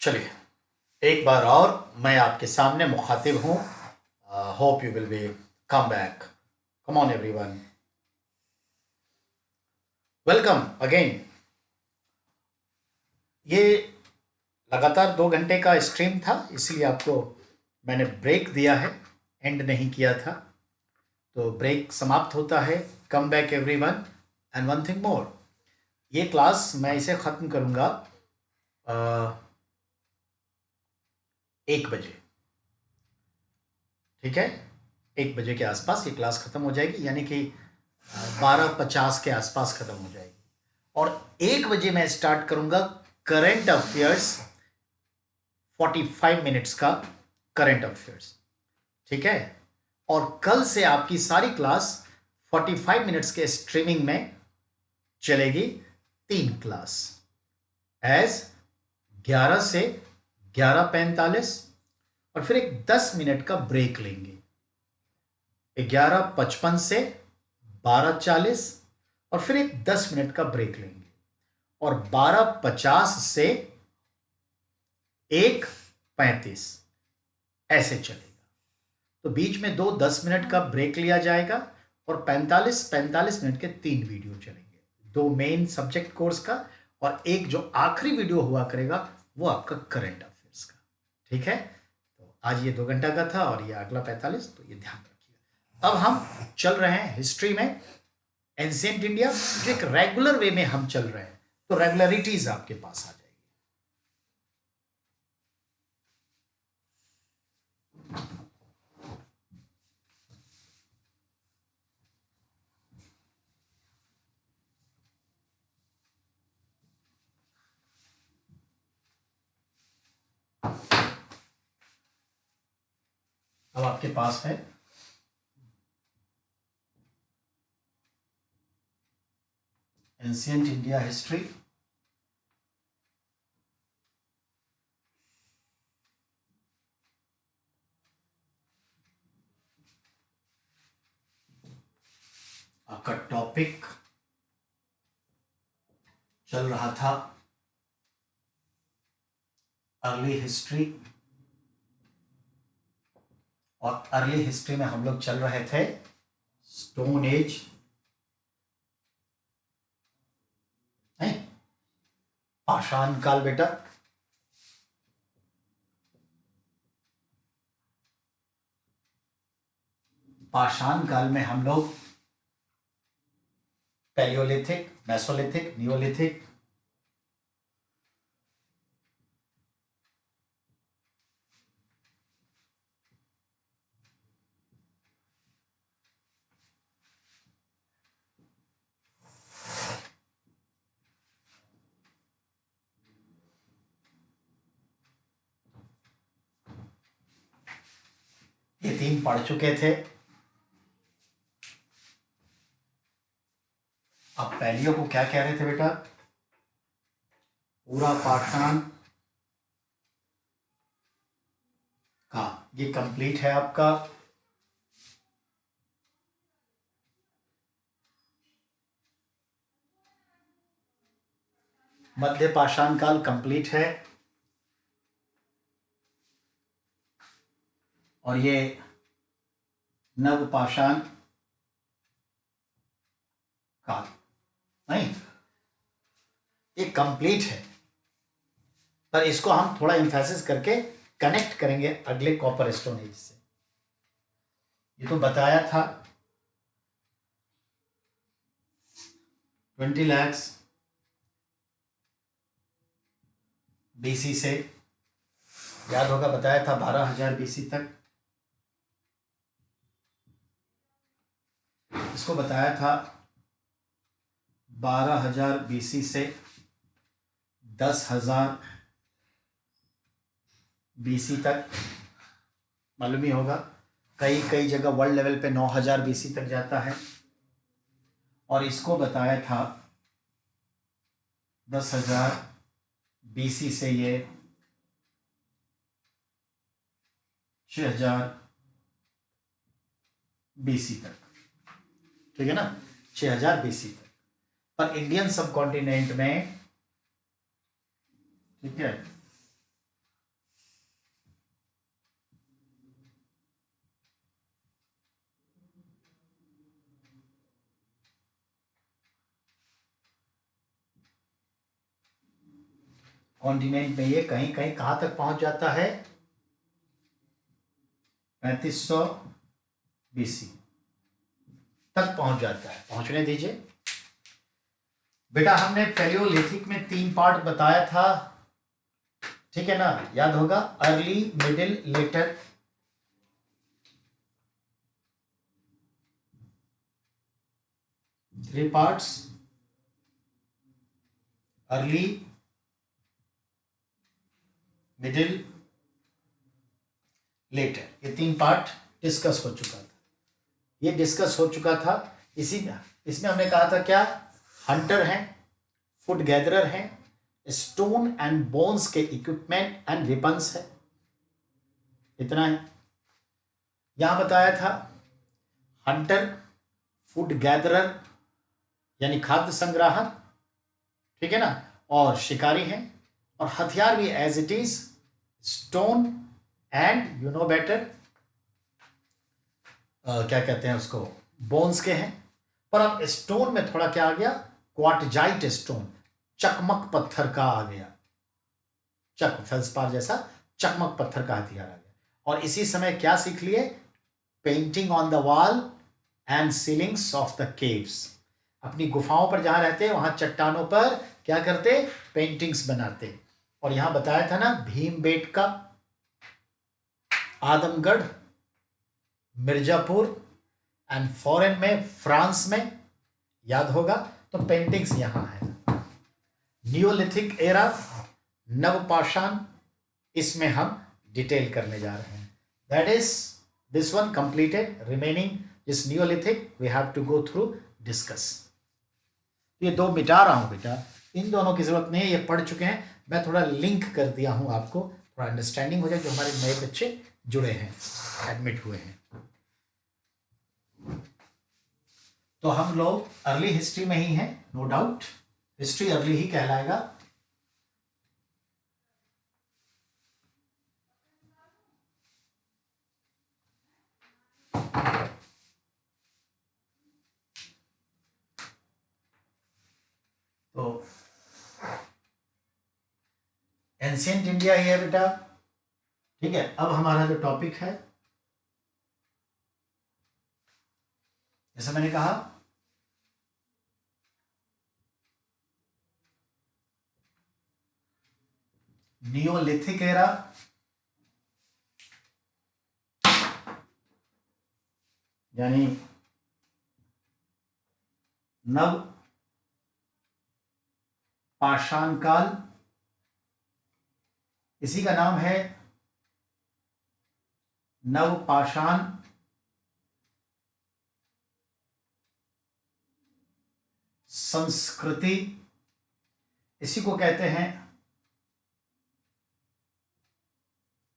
चलिए, एक बार और मैं आपके सामने मुखातिब हूँ. Hope you will be come back. Come on everyone, welcome again. ये लगातार 2 घंटे का स्ट्रीम था, इसलिए आपको मैंने ब्रेक दिया है, एंड नहीं किया था. तो ब्रेक समाप्त होता है. Come back everyone. And one thing more, ये क्लास मैं इसे ख़त्म करूँगा 1 बजे. ठीक है, 1 बजे के आसपास ये क्लास ख़त्म हो जाएगी, यानी कि 12:50 के आसपास ख़त्म हो जाएगी. और 1 बजे मैं स्टार्ट करूँगा करंट अफेयर्स, 45 मिनट्स का करंट अफेयर्स. ठीक है, और कल से आपकी सारी क्लास 45 मिनट्स के स्ट्रीमिंग में चलेगी. 3 क्लास एज 11 से 11:45, और फिर एक 10 मिनट का ब्रेक लेंगे 11:55 से 12:40, और फिर एक 10 मिनट का ब्रेक लेंगे, और 12:50 से 1:35 ऐसे चलेगा. तो बीच में 10 मिनट का ब्रेक लिया जाएगा, और 45 मिनट के 3 वीडियो चलेंगे, 2 मेन सब्जेक्ट कोर्स का, और एक जो आखिरी वीडियो हुआ करेगा वो आपका करंट अफेयर्स का. ठीक है, तो आज ये 2 घंटा का था और ये अगला 45, तो ये ध्यान रखिएगा. अब हम चल रहे हैं हिस्ट्री में, एंशिएंट इंडिया, जो एक रेगुलर वे में हम चल रहे हैं, तो रेगुलरिटीज आपके पास आ जाएगी. अब आपके पास है एंशिएंट इंडिया हिस्ट्री, आपका टॉपिक चल रहा था अर्ली हिस्ट्री, और अर्ली हिस्ट्री में हम लोग चल रहे थे स्टोन एज, पाषाण काल. बेटा, पाषाण काल में हम लोग पैलियोलिथिक, मेसोलिथिक, नियोलिथिक, ये 3 पढ़ चुके थे. अब पैलियो को क्या कह रहे थे बेटा? पूरा पाषाण का ये कंप्लीट है आपका. मध्य पाषाण काल कंप्लीट है, और ये नव पाषाण काल नहीं, ये कंप्लीट है, पर इसको हम थोड़ा इंफेसिस करके कनेक्ट करेंगे अगले कॉपर स्टोन एज से. ये तो बताया था 20 लाख बीसी से, याद होगा, बताया था 12,000 बीसी तक. इसको बताया था 12,000 बीसी से 10,000 बीसी तक. मालूम ही होगा, कई कई जगह वर्ल्ड लेवल पे 9,000 बीसी तक जाता है. और इसको बताया था 10,000 बीसी से ये 6,000 बीसी तक. ठीक है ना, 6,000 बीसी तक. पर इंडियन सब कॉन्टिनेंट में, ठीक है, कॉन्टिनेंट में ये कहीं कहीं कहां तक पहुंच जाता है, 3500 BC तक पहुंच जाता है। पहुंचने दीजिए बेटा। हमने पैलियोलिथिक में 3 पार्ट बताया था, ठीक है ना, याद होगा, early, middle, later. Three parts, early, middle, later, ये 3 पार्ट डिस्कस हो चुका था। ये डिस्कस हो चुका था। इसमें हमने कहा था क्या, हंटर हैं, फूड गैदरर हैं, स्टोन एंड बोन्स के इक्विपमेंट एंड वेपन्स है, इतना है। यहां बताया था हंटर, फूड गैदरर यानी खाद्य संग्राहक, ठीक है ना, और शिकारी हैं, और हथियार भी as it is stone and you know better क्या कहते हैं उसको, बोन्स के हैं। पर अब स्टोन में थोड़ा क्या आ गया, क्वार्टजाइट स्टोन, चकमक पत्थर का आ गया, फेल्सपार जैसा चकमक पत्थर का हथियार आ गया। और इसी समय क्या सीख लिए, painting on the wall and ceilings of the caves. अपनी गुफाओं पर जहां रहते वहां चट्टानों पर क्या करते, पेंटिंग्स बनाते। और यहां बताया था ना, भीमबेटका, आदमगढ़, मिर्जापुर एंड फॉरेन में फ्रांस में, याद होगा, तो पेंटिंग्स यहां है। नियोलिथिक एरा, नवपाषाण, इसमें हम डिटेल करने जा रहे हैं। That is this one completed, remaining is neolithic we have to go through discuss. ये 2 मिटा रहा हूं बेटा, इन दोनों की जरूरत नहीं है, ये पढ़ चुके हैं। मैं थोड़ा लिंक कर दिया हूं आपको, थोड़ा अंडरस्टैंडिंग हो जाए, जो हमारे नए बच्चे जुड़े हैं, एडमिट हुए हैं। तो हम लोग अर्ली हिस्ट्री में ही हैं, नो डाउट, हिस्ट्री अर्ली ही कहलाएगा। तो एंशिएंट इंडिया ही है बेटा, ठीक है। अब हमारा जो टॉपिक है, जैसा मैंने कहा, नियोलिथिक एरा, यानी नव पाषाण काल, इसी का नाम है नवपाषाण संस्कृति, इसी को कहते हैं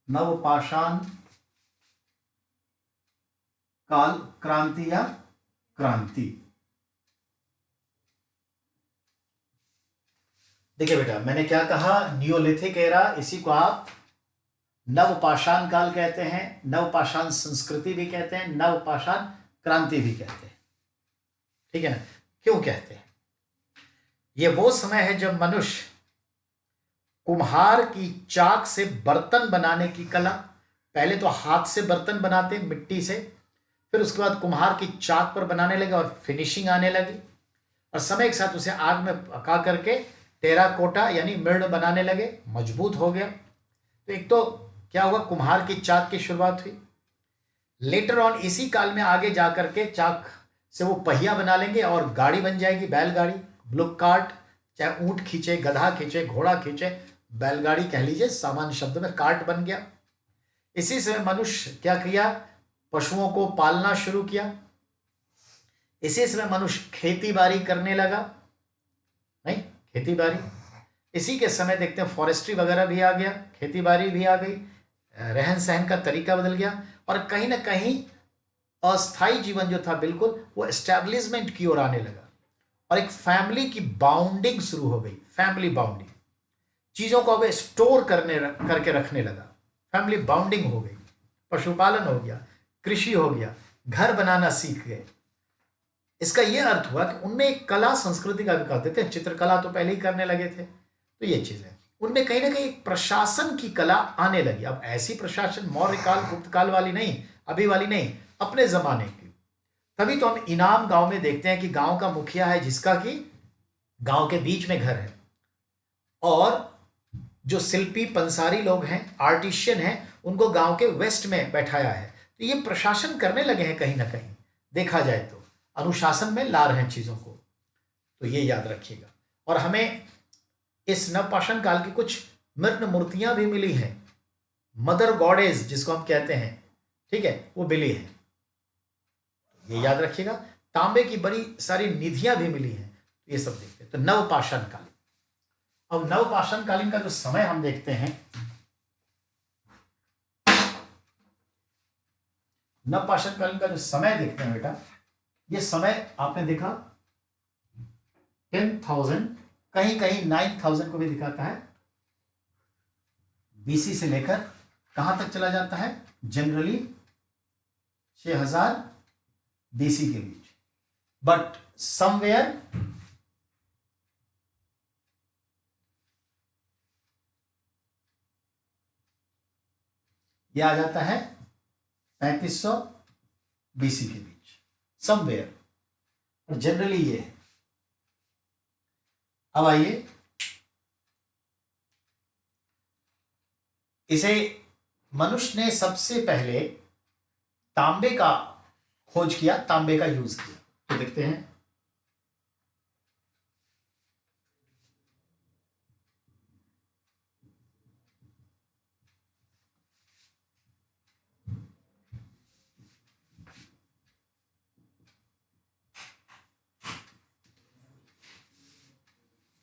नवपाषाण काल, क्रांति या क्रांति। देखिए बेटा, मैंने क्या कहा, नियोलिथिक एरा, इसी को आप नवपाषाण काल कहते हैं, नवपाषाण संस्कृति भी कहते हैं, नवपाषाण क्रांति भी कहते हैं, ठीक है ना। क्यों कहते हैं, यह वो समय है जब मनुष्य कुम्हार की चाक से बर्तन बनाने की कला, पहले तो हाथ से बर्तन बनाते मिट्टी से, फिर उसके बाद कुम्हार की चाक पर बनाने लगे और फिनिशिंग आने लगी, और समय के साथ उसे आग में पका करके टेराकोटा यानी मृण बनाने लगे, मजबूत हो गया। तो एक तो क्या हुआ, कुम्हार की चाक की शुरुआत हुई। लेटर ऑन इसी काल में आगे जाकर के चाक से वो पहिया बना लेंगे और गाड़ी बन जाएगी, बैलगाड़ी, ब्लुक कार्ट, चाहे ऊंट खींचे, गधा खींचे, घोड़ा खींचे, बैलगाड़ी कह लीजिए, सामान्य शब्द में कार्ट बन गया। इसी समय मनुष्य क्या किया, पशुओं को पालना शुरू किया। इसी समय मनुष्य खेती बाड़ी करने लगा, नहीं, खेती बाड़ी। इसी के समय देखते हैं फॉरेस्ट्री वगैरह भी आ गया, खेती बाड़ी भी आ गई, रहन सहन का तरीका बदल गया, और कहीं ना कहीं अस्थाई जीवन जो था बिल्कुल वो एस्टैब्लिशमेंट की ओर आने लगा, और एक फैमिली की बाउंडिंग शुरू हो गई, फैमिली बाउंडिंग, चीजों को अब स्टोर करके रखने लगा, फैमिली बाउंडिंग हो गई, पशुपालन हो गया, कृषि हो गया, घर बनाना सीख गए। इसका यह अर्थ हुआ कि उनमें एक कला संस्कृति का विकास, देते हैं चित्रकला तो पहले ही करने लगे थे, तो ये चीज है। उनमें कहीं ना कहीं एक प्रशासन की कला आने लगी। अब ऐसी प्रशासन मौर्य काल गुप्त काल वाली नहीं, अभी वाली नहीं, अपने जमाने की। तभी तो हम इनाम गांव में देखते हैं कि गांव का मुखिया है जिसका कि गांव के बीच में घर है, और जो शिल्पी पंसारी लोग हैं, आर्टिशियन हैं, उनको गांव के वेस्ट में बैठाया है। तो ये प्रशासन करने लगे हैं कहीं ना कहीं, देखा जाए तो अनुशासन में ला रहे हैं चीजों को। तो ये याद रखिएगा। और हमें इस नवपाषाण काल की कुछ मृत मूर्तियां भी मिली हैं, मदर गॉडेज जिसको हम कहते हैं, ठीक है, वो मिली है, ये याद रखिएगा। तांबे की बड़ी सारी निधियां भी मिली हैं, ये सब देखते हैं। तो नवपाषाण कालीन। अब नवपाषाण कालीन का जो समय हम देखते हैं, नवपाषाण कालीन का जो समय देखते हैं बेटा, ये समय आपने देखा 10,000, कहीं कहीं 9,000 को भी दिखाता है, बीसी से लेकर कहां तक चला जाता है, जनरली 6,000 बीसी के बीच। बट समवेयर यह आ जाता है 3500 बीसी के बीच, समवेयर, और जनरली ये है। अब आइए, इसे मनुष्य ने सबसे पहले तांबे का खोज किया, तांबे का यूज किया। तो देखते हैं,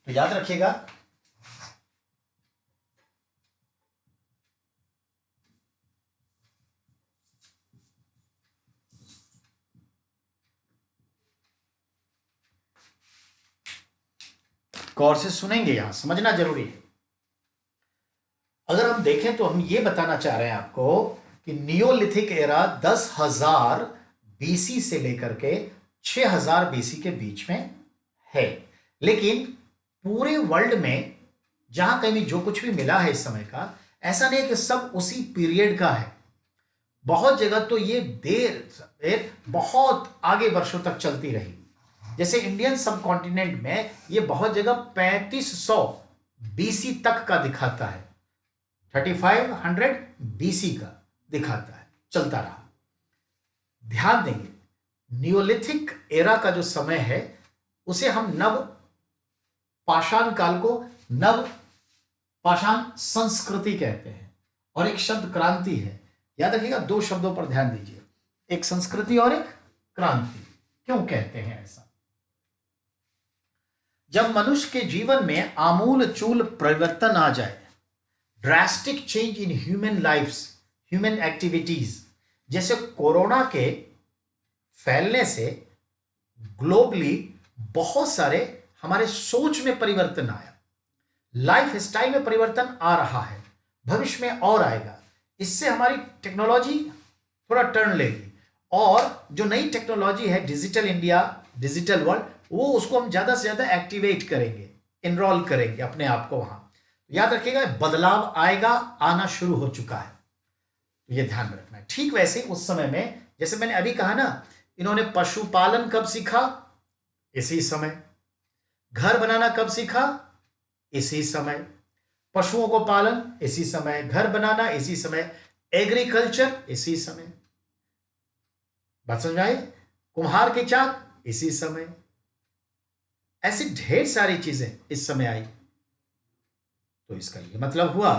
तो याद रखिएगा गौर से सुनेंगे, यहां समझना जरूरी है। अगर हम देखें तो हम ये बताना चाह रहे हैं आपको कि नियोलिथिक एरा 10,000 बीसी से लेकर के 6,000 बीसी के बीच में है। लेकिन पूरे वर्ल्ड में जहां कहीं भी जो कुछ भी मिला है इस समय का, ऐसा नहीं कि सब उसी पीरियड का है। बहुत जगह तो ये देर बहुत आगे वर्षों तक चलती रही। जैसे इंडियन सब कॉन्टिनेंट में ये बहुत जगह 3500 बीसी तक का दिखाता है, 3500 बीसी का दिखाता है, चलता रहा। ध्यान देंगे, नियोलिथिक एरा का जो समय है उसे हम नव पाषाण काल को नव पाषाण संस्कृति कहते हैं, और एक शब्द क्रांति है। याद रखिएगा, दो शब्दों पर ध्यान दीजिए, एक संस्कृति और एक क्रांति। क्यों कहते हैं ऐसा? जब मनुष्य के जीवन में आमूल चूल परिवर्तन आ जाए, drastic change in human lifes, human activities, जैसे कोरोना के फैलने से ग्लोबली बहुत सारे हमारे सोच में परिवर्तन आया, लाइफ स्टाइल में परिवर्तन आ रहा है, भविष्य में और आएगा। इससे हमारी टेक्नोलॉजी थोड़ा टर्न लेगी, और जो नई टेक्नोलॉजी है, डिजिटल इंडिया, डिजिटल वर्ल्ड, वो उसको हम ज्यादा से ज्यादा एक्टिवेट करेंगे, इनरोल करेंगे अपने आप को वहां। याद रखिएगा, बदलाव आएगा, आना शुरू हो चुका है, तो ये ध्यान में रखना है। ठीक वैसे उस समय में, जैसे मैंने अभी कहा ना, इन्होंने पशुपालन कब सीखा? इसी समय। घर बनाना कब सीखा? इसी समय। पशुओं को पालन इसी समय, घर बनाना इसी समय, एग्रीकल्चर इसी समय। बात समझ में आई? कुम्हार की चाक इसी समय। ऐसी ढेर सारी चीजें इस समय आई। तो इसका ये मतलब हुआ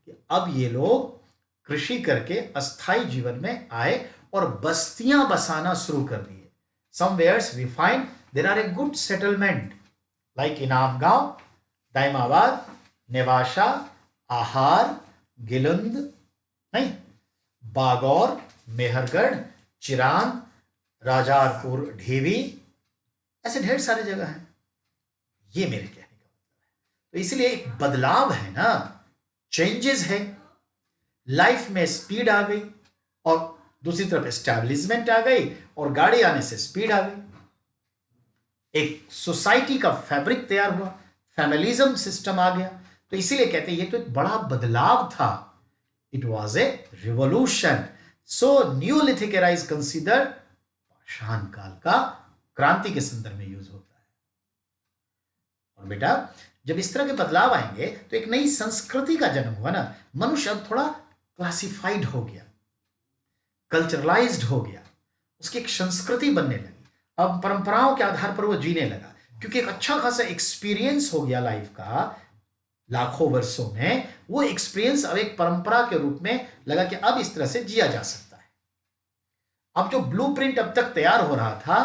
कि अब ये लोग कृषि करके अस्थाई जीवन में आए और बस्तियां बसाना शुरू कर दिए। Somewheres we find there are a good settlement like Inamgaon, Daimabad, Naivasha, आहार, गिलुंद, नहीं, बागौर, मेहरगढ़, चिरांग, राजारपुर, ढेवी, ऐसे ढेर सारे जगह हैं। ये मेरे कहने का मतलब है। तो इसलिए एक बदलाव है ना, चेंजेस है, लाइफ में स्पीड आ गई, और दूसरी तरफ एस्टैब्लिशमेंट आ गई, और गाड़ी आने से स्पीड आ गई। एक सोसाइटी का फैब्रिक तैयार हुआ, फैमिलिज्म सिस्टम आ गया। तो तो इसीलिए कहते हैं ये तो एक बड़ा बदलाव था, it was a revolution. So Neolithic era is considered पाषाण काल का क्रांति के संदर्भ में यूज होता है। और बेटा जब इस तरह के बदलाव आएंगे तो एक नई संस्कृति का जन्म हुआ ना। मनुष्य अब थोड़ा क्लासिफाइड हो गया, कल्चरलाइज्ड हो गया, उसकी एक संस्कृति बनने लगी। अब परंपराओं के आधार पर वो जीने लगा, क्योंकि एक अच्छा खासा एक्सपीरियंस हो गया लाइफ का लाखों वर्षों में। वो एक्सपीरियंस अब एक परंपरा के रूप में लगा कि अब इस तरह से जिया जा सकता है। अब जो ब्लूप्रिंट अब तक तैयार हो रहा था,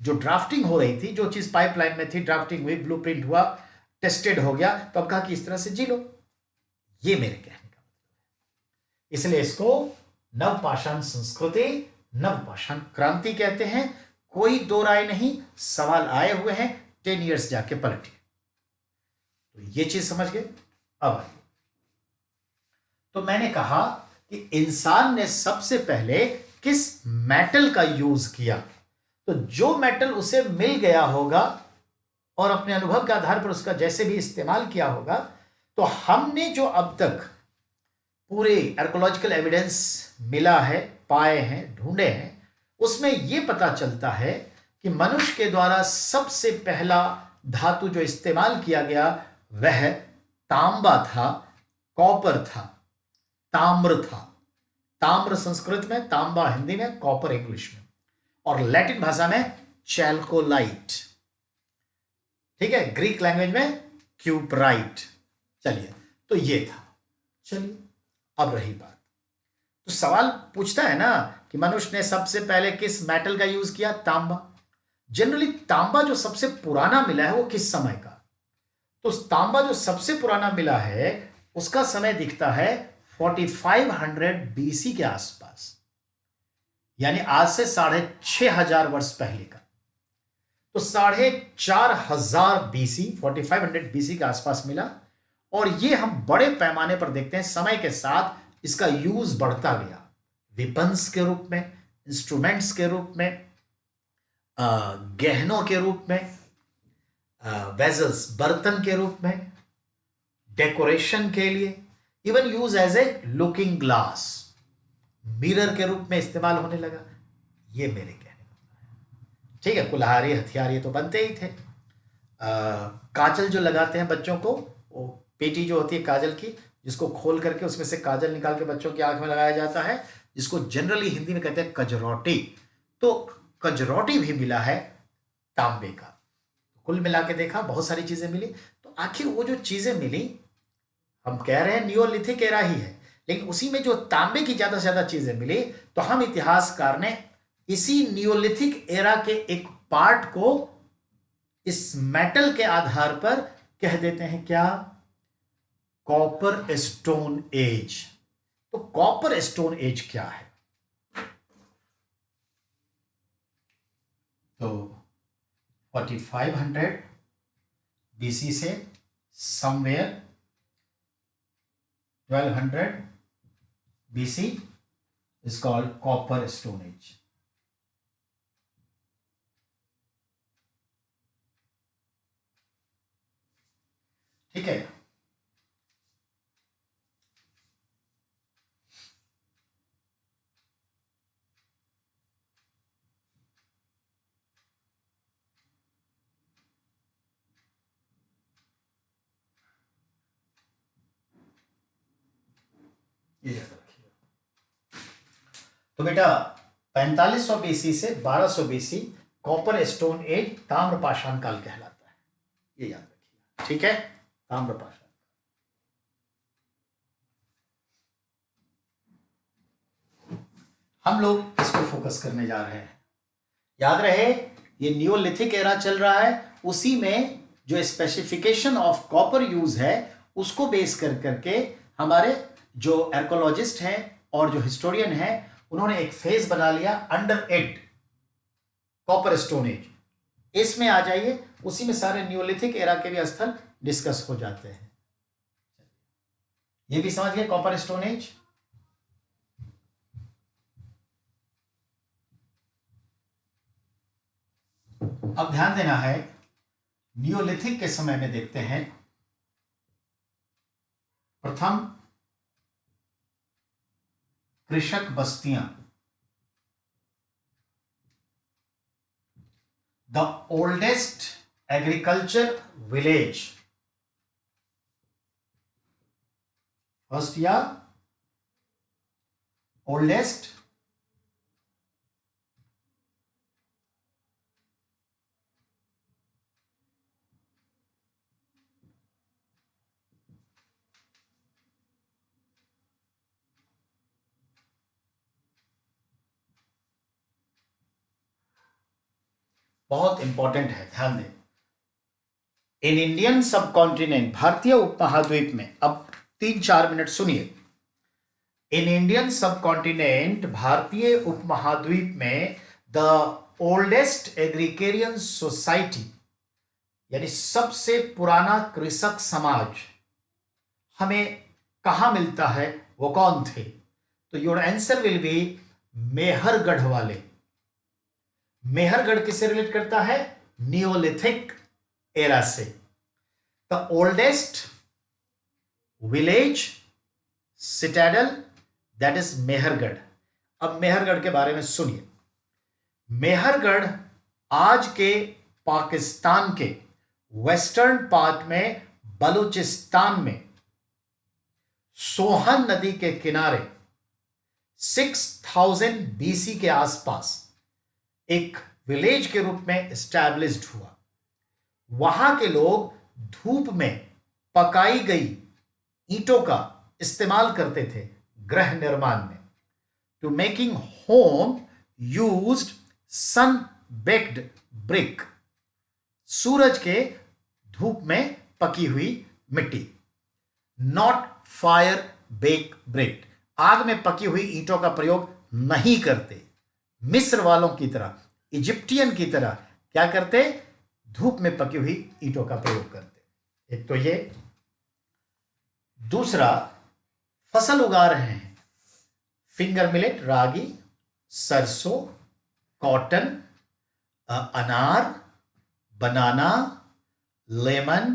जो ड्राफ्टिंग हो रही थी, जो चीज पाइपलाइन में थी, ड्राफ्टिंग हुई, ब्लूप्रिंट हुआ, टेस्टेड हो गया, तो अब कहा कि इस तरह से जी लो। ये मेरे कहने का मतलब है। इसलिए इसको नवपाषाण संस्कृति, नवपाषाण क्रांति कहते हैं। कोई दो राय नहीं, सवाल आए हुए हैं, 10 ईयर्स जाके पलटिए। तो ये चीज समझ गए। अब आइए, तो मैंने कहा कि इंसान ने सबसे पहले किस मेटल का यूज किया। तो जो मेटल उसे मिल गया होगा और अपने अनुभव के आधार पर उसका जैसे भी इस्तेमाल किया होगा, तो हमने जो अब तक पूरे आर्कोलॉजिकल एविडेंस मिला है, पाए हैं, ढूंढे हैं, उसमें यह पता चलता है कि मनुष्य के द्वारा सबसे पहला धातु जो इस्तेमाल किया गया वह तांबा था, कॉपर था, ताम्र था। ताम्र संस्कृत में, तांबा हिंदी में, कॉपर इंग्लिश में, और लैटिन भाषा में चैल्कोलाइट। ठीक है, ग्रीक लैंग्वेज में क्यूपराइट। चलिए, तो ये था। चलिए, अब रही बात, तो सवाल पूछता है ना कि मनुष्य ने सबसे पहले किस मेटल का यूज किया? तांबा। जनरली तांबा जो सबसे पुराना मिला है वो किस समय का? तो तांबा जो सबसे पुराना मिला है उसका समय दिखता है 4500 बीसी के आसपास, यानी आज से 6500 वर्ष पहले का। तो 4500 बीसी, 4500 बीसी के आसपास मिला। और ये हम बड़े पैमाने पर देखते हैं, समय के साथ इसका यूज बढ़ता गया, वेपन्स के रूप में, इंस्ट्रूमेंट्स के रूप में, गहनों के रूप में, वेजल्स बर्तन के रूप में, डेकोरेशन के लिए, even use as a looking glass, mirror के रूप में इस्तेमाल होने लगा। ये मेरे कहने का। ठीक है, कुल्हाड़ी, हथियार ये तो बनते ही थे। काजल जो लगाते हैं बच्चों को, वो पेटी जो होती है काजल की, जिसको खोल करके उसमें से काजल निकाल के बच्चों की आंख में लगाया जाता है, जिसको जनरली हिंदी में कहते हैं कजरौटी। तो कजरौटी भी मिला है तांबे का। कुल मिला के देखा, बहुत सारी चीजें मिली। तो आखिर वो जो चीजें मिली, हम कह रहे हैं नियोलिथिक एरा ही है, लेकिन उसी में जो तांबे की ज्यादा से ज्यादा चीजें मिली, तो हम इतिहासकार ने इसी नियोलिथिक एरा के एक पार्ट को इस मेटल के आधार पर कह देते हैं क्या? Copper stone as. तो कॉपर स्टोन एज क्या है? तो 4500 बीसी से somewhere 1200 BC is called copper stone as. ठीक है, ये याद रखिएगा। तो बेटा 4500 बीसी से 1200 बीसी कॉपर स्टोन एज ताम्रपाषाण काल कहलाता है, ये याद रखिएगा। ठीक है, ताम्रपाषाण। हम लोग इसको फोकस करने जा रहे हैं। याद रहे, ये नियोलिथिक एरा चल रहा है, उसी में जो स्पेसिफिकेशन ऑफ कॉपर यूज है उसको बेस कर करके हमारे जो आर्कोलॉजिस्ट हैं और जो हिस्टोरियन हैं उन्होंने एक फेज बना लिया under it, copper stone as. इसमें आ जाइए, उसी में सारे नियोलिथिक एरा के भी स्थल डिस्कस हो जाते हैं। ये भी समझ गए कॉपर स्टोन एज। अब ध्यान देना है, नियोलिथिक के समय में देखते हैं प्रथम कृषक बस्तियां, the oldest agriculture village, first या ओल्डेस्ट बहुत इंपॉर्टेंट है, ध्यान दें। इन इंडियन सब कॉन्टिनेंट, भारतीय उपमहाद्वीप में, अब 3-4 मिनट सुनिए। इन इंडियन सब कॉन्टिनेंट, भारतीय उपमहाद्वीप में, द ओल्डेस्ट एग्रीकेरियन सोसाइटी, यानी सबसे पुराना कृषक समाज हमें कहां मिलता है, वो कौन थे? तो your answer will be Mehrgarh वाले। मेहरगढ़ किससे रिलेट करता है? नियोलिथिक एरा से। The oldest village citadel, that is Mehrgarh. अब मेहरगढ़ के बारे में सुनिए। मेहरगढ़ आज के पाकिस्तान के वेस्टर्न पार्ट में, बलूचिस्तान में, सोहन नदी के किनारे 6000 बीसी के आसपास एक विलेज के रूप में एस्टैब्लिश्ड हुआ। वहां के लोग धूप में पकाई गई ईंटों का इस्तेमाल करते थे गृह निर्माण में। To making home used sun baked brick, सूरज के धूप में पकी हुई मिट्टी। नॉट फायर बेक ब्रिक, आग में पकी हुई ईंटों का प्रयोग नहीं करते। मिस्र वालों की तरह, इजिप्टियन की तरह क्या करते? धूप में पकी हुई ईंटों का प्रयोग करते। एक तो ये। दूसरा, फसल उगा रहे हैं, फिंगर मिलेट, रागी, सरसों, कॉटन, अनार, बनाना, लेमन।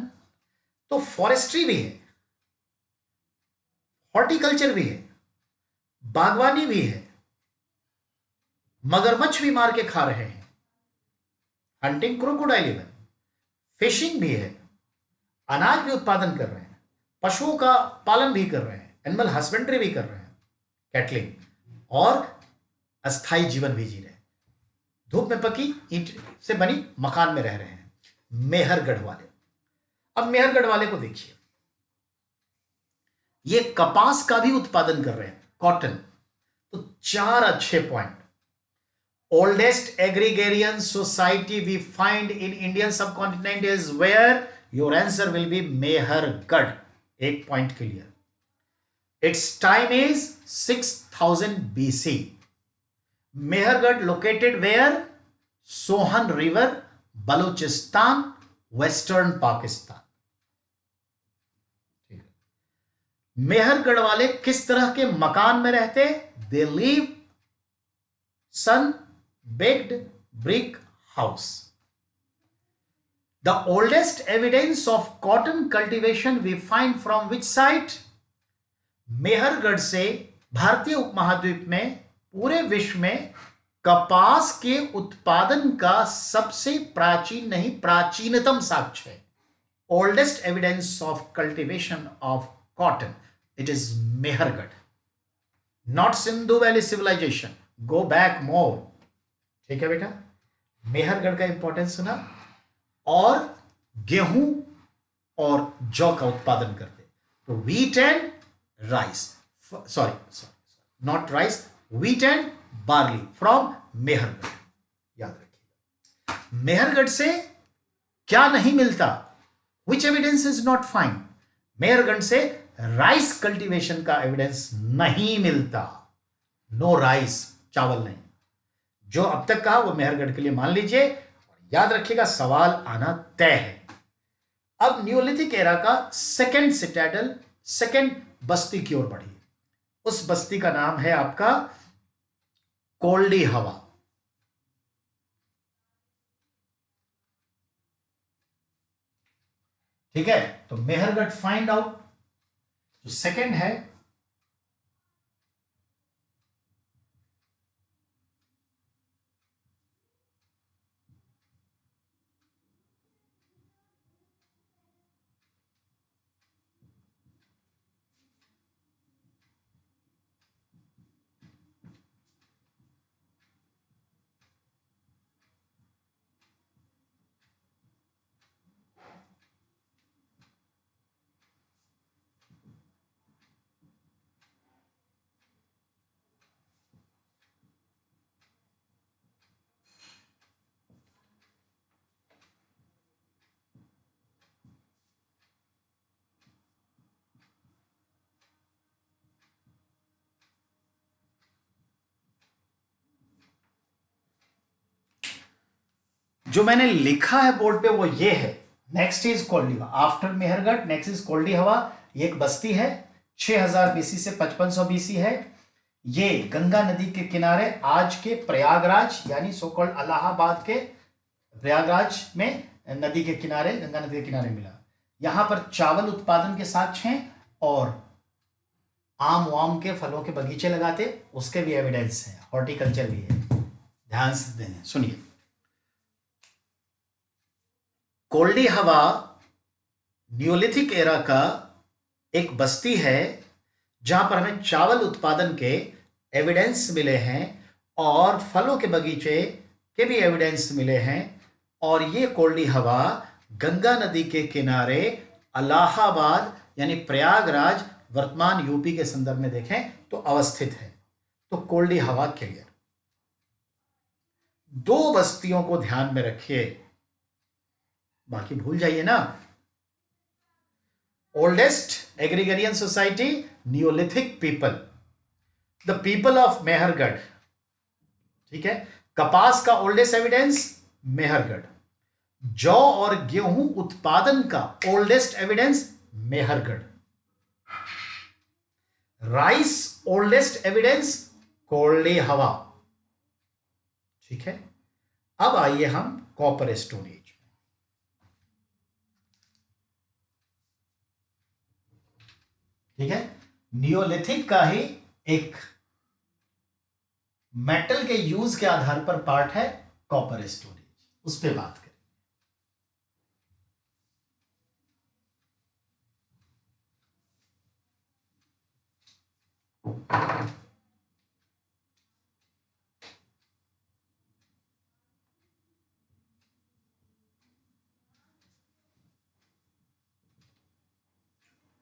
तो फॉरेस्ट्री भी है, हॉर्टिकल्चर भी है, बागवानी भी है, मगरमच्छ भी मार के खा रहे हैं, हंटिंग क्रोकोडाइल इवन, फिशिंग भी है, अनाज भी उत्पादन कर रहे हैं, पशुओं का पालन भी कर रहे हैं, एनिमल हस्बेंड्री भी कर रहे हैं, कैटलिंग, और अस्थाई जीवन भी जी रहे हैं। धूप में पकी ईंट से बनी मकान में रह रहे हैं मेहरगढ़ वाले। अब मेहरगढ़ वाले को देखिए, ये कपास का भी उत्पादन कर रहे हैं, कॉटन। तो 4 अच्छे point. Oldest agrarian society we find in Indian subcontinent is where? Your answer will be Mehrgarh. एक point clear. It's time is 6000 BC। Mehrgarh located where? Sohan river, Balochistan, western Pakistan. Mehrgarh वाले किस तरह के मकान में रहते? They live sun baked brick house. The oldest evidence of cotton cultivation we find from which site? Mehrgarh से भारतीय उपमहाद्वीप में, पूरे विश्व में कपास के उत्पादन का सबसे प्राचीन, नहीं प्राचीनतम साक्ष्य है। Oldest evidence of cultivation of cotton, it is Mehergarh, not Sindhu Valley civilization. Go back more. ठीक है बेटा, मेहरगढ़ का इंपॉर्टेंस सुना। और गेहूं और जौ का उत्पादन करते, तो wheat and rice, sorry not rice, wheat and barley from Mehrgarh, याद रखिए। मेहरगढ़ से क्या नहीं मिलता? Which evidence is not find? Mehrgarh से राइस कल्टीवेशन का एविडेंस नहीं मिलता। नो राइस, चावल नहीं। जो अब तक कहा वो मेहरगढ़ के लिए मान लीजिए, याद रखिएगा, सवाल आना तय है। अब न्यूलिथिक एरा का सेकंड सिटाडल, सेकंड बस्ती की ओर बढ़ी। उस बस्ती का नाम है आपका कोल्डी हवा। ठीक है, तो मेहरगढ़ फाइंड आउट। जो सेकंड है जो मैंने लिखा है बोर्ड पे वो ये है। नेक्स्ट इज कोल्डी हवा, आफ्टर मेहरगढ़ नेक्स्ट इज कोल्डी हवा। ये एक बस्ती है, 6000 बीसी से 5500 बीसी है। ये गंगा नदी के किनारे आज के प्रयागराज यानी सो कॉल्ड इलाहाबाद के प्रयागराज में नदी के किनारे, गंगा नदी के किनारे मिला। यहां पर चावल उत्पादन के साक्ष्य हैं और आम वाम के फलों के बगीचे लगाते, उसके भी एविडेंस है, हॉर्टिकल्चर भी है। ध्यान से देने सुनिए। कोल्डी हवा न्यूलिथिक एरा का एक बस्ती है जहां पर हमें चावल उत्पादन के एविडेंस मिले हैं और फलों के बगीचे के भी एविडेंस मिले हैं। और ये कोल्डी हवा गंगा नदी के किनारे इलाहाबाद यानी प्रयागराज वर्तमान यूपी के संदर्भ में देखें तो अवस्थित है। तो कोल्डी हवा क्लियर। दो बस्तियों को ध्यान में रखिए, बाकी भूल जाइए ना। Oldest agrarian society Neolithic people, the people of Mehrgarh. ठीक है, कपास का ओल्डेस्ट एविडेंस मेहरगढ़। जौ और गेहूं उत्पादन का oldest evidence Mehrgarh. Rice oldest evidence Koldihwa. ठीक है, अब आइए हम कॉपर स्टोन एज। ठीक है, नियोलिथिक का ही एक मेटल के यूज के आधार पर पार्ट है कॉपर स्टोन एज, उस पर बात करें।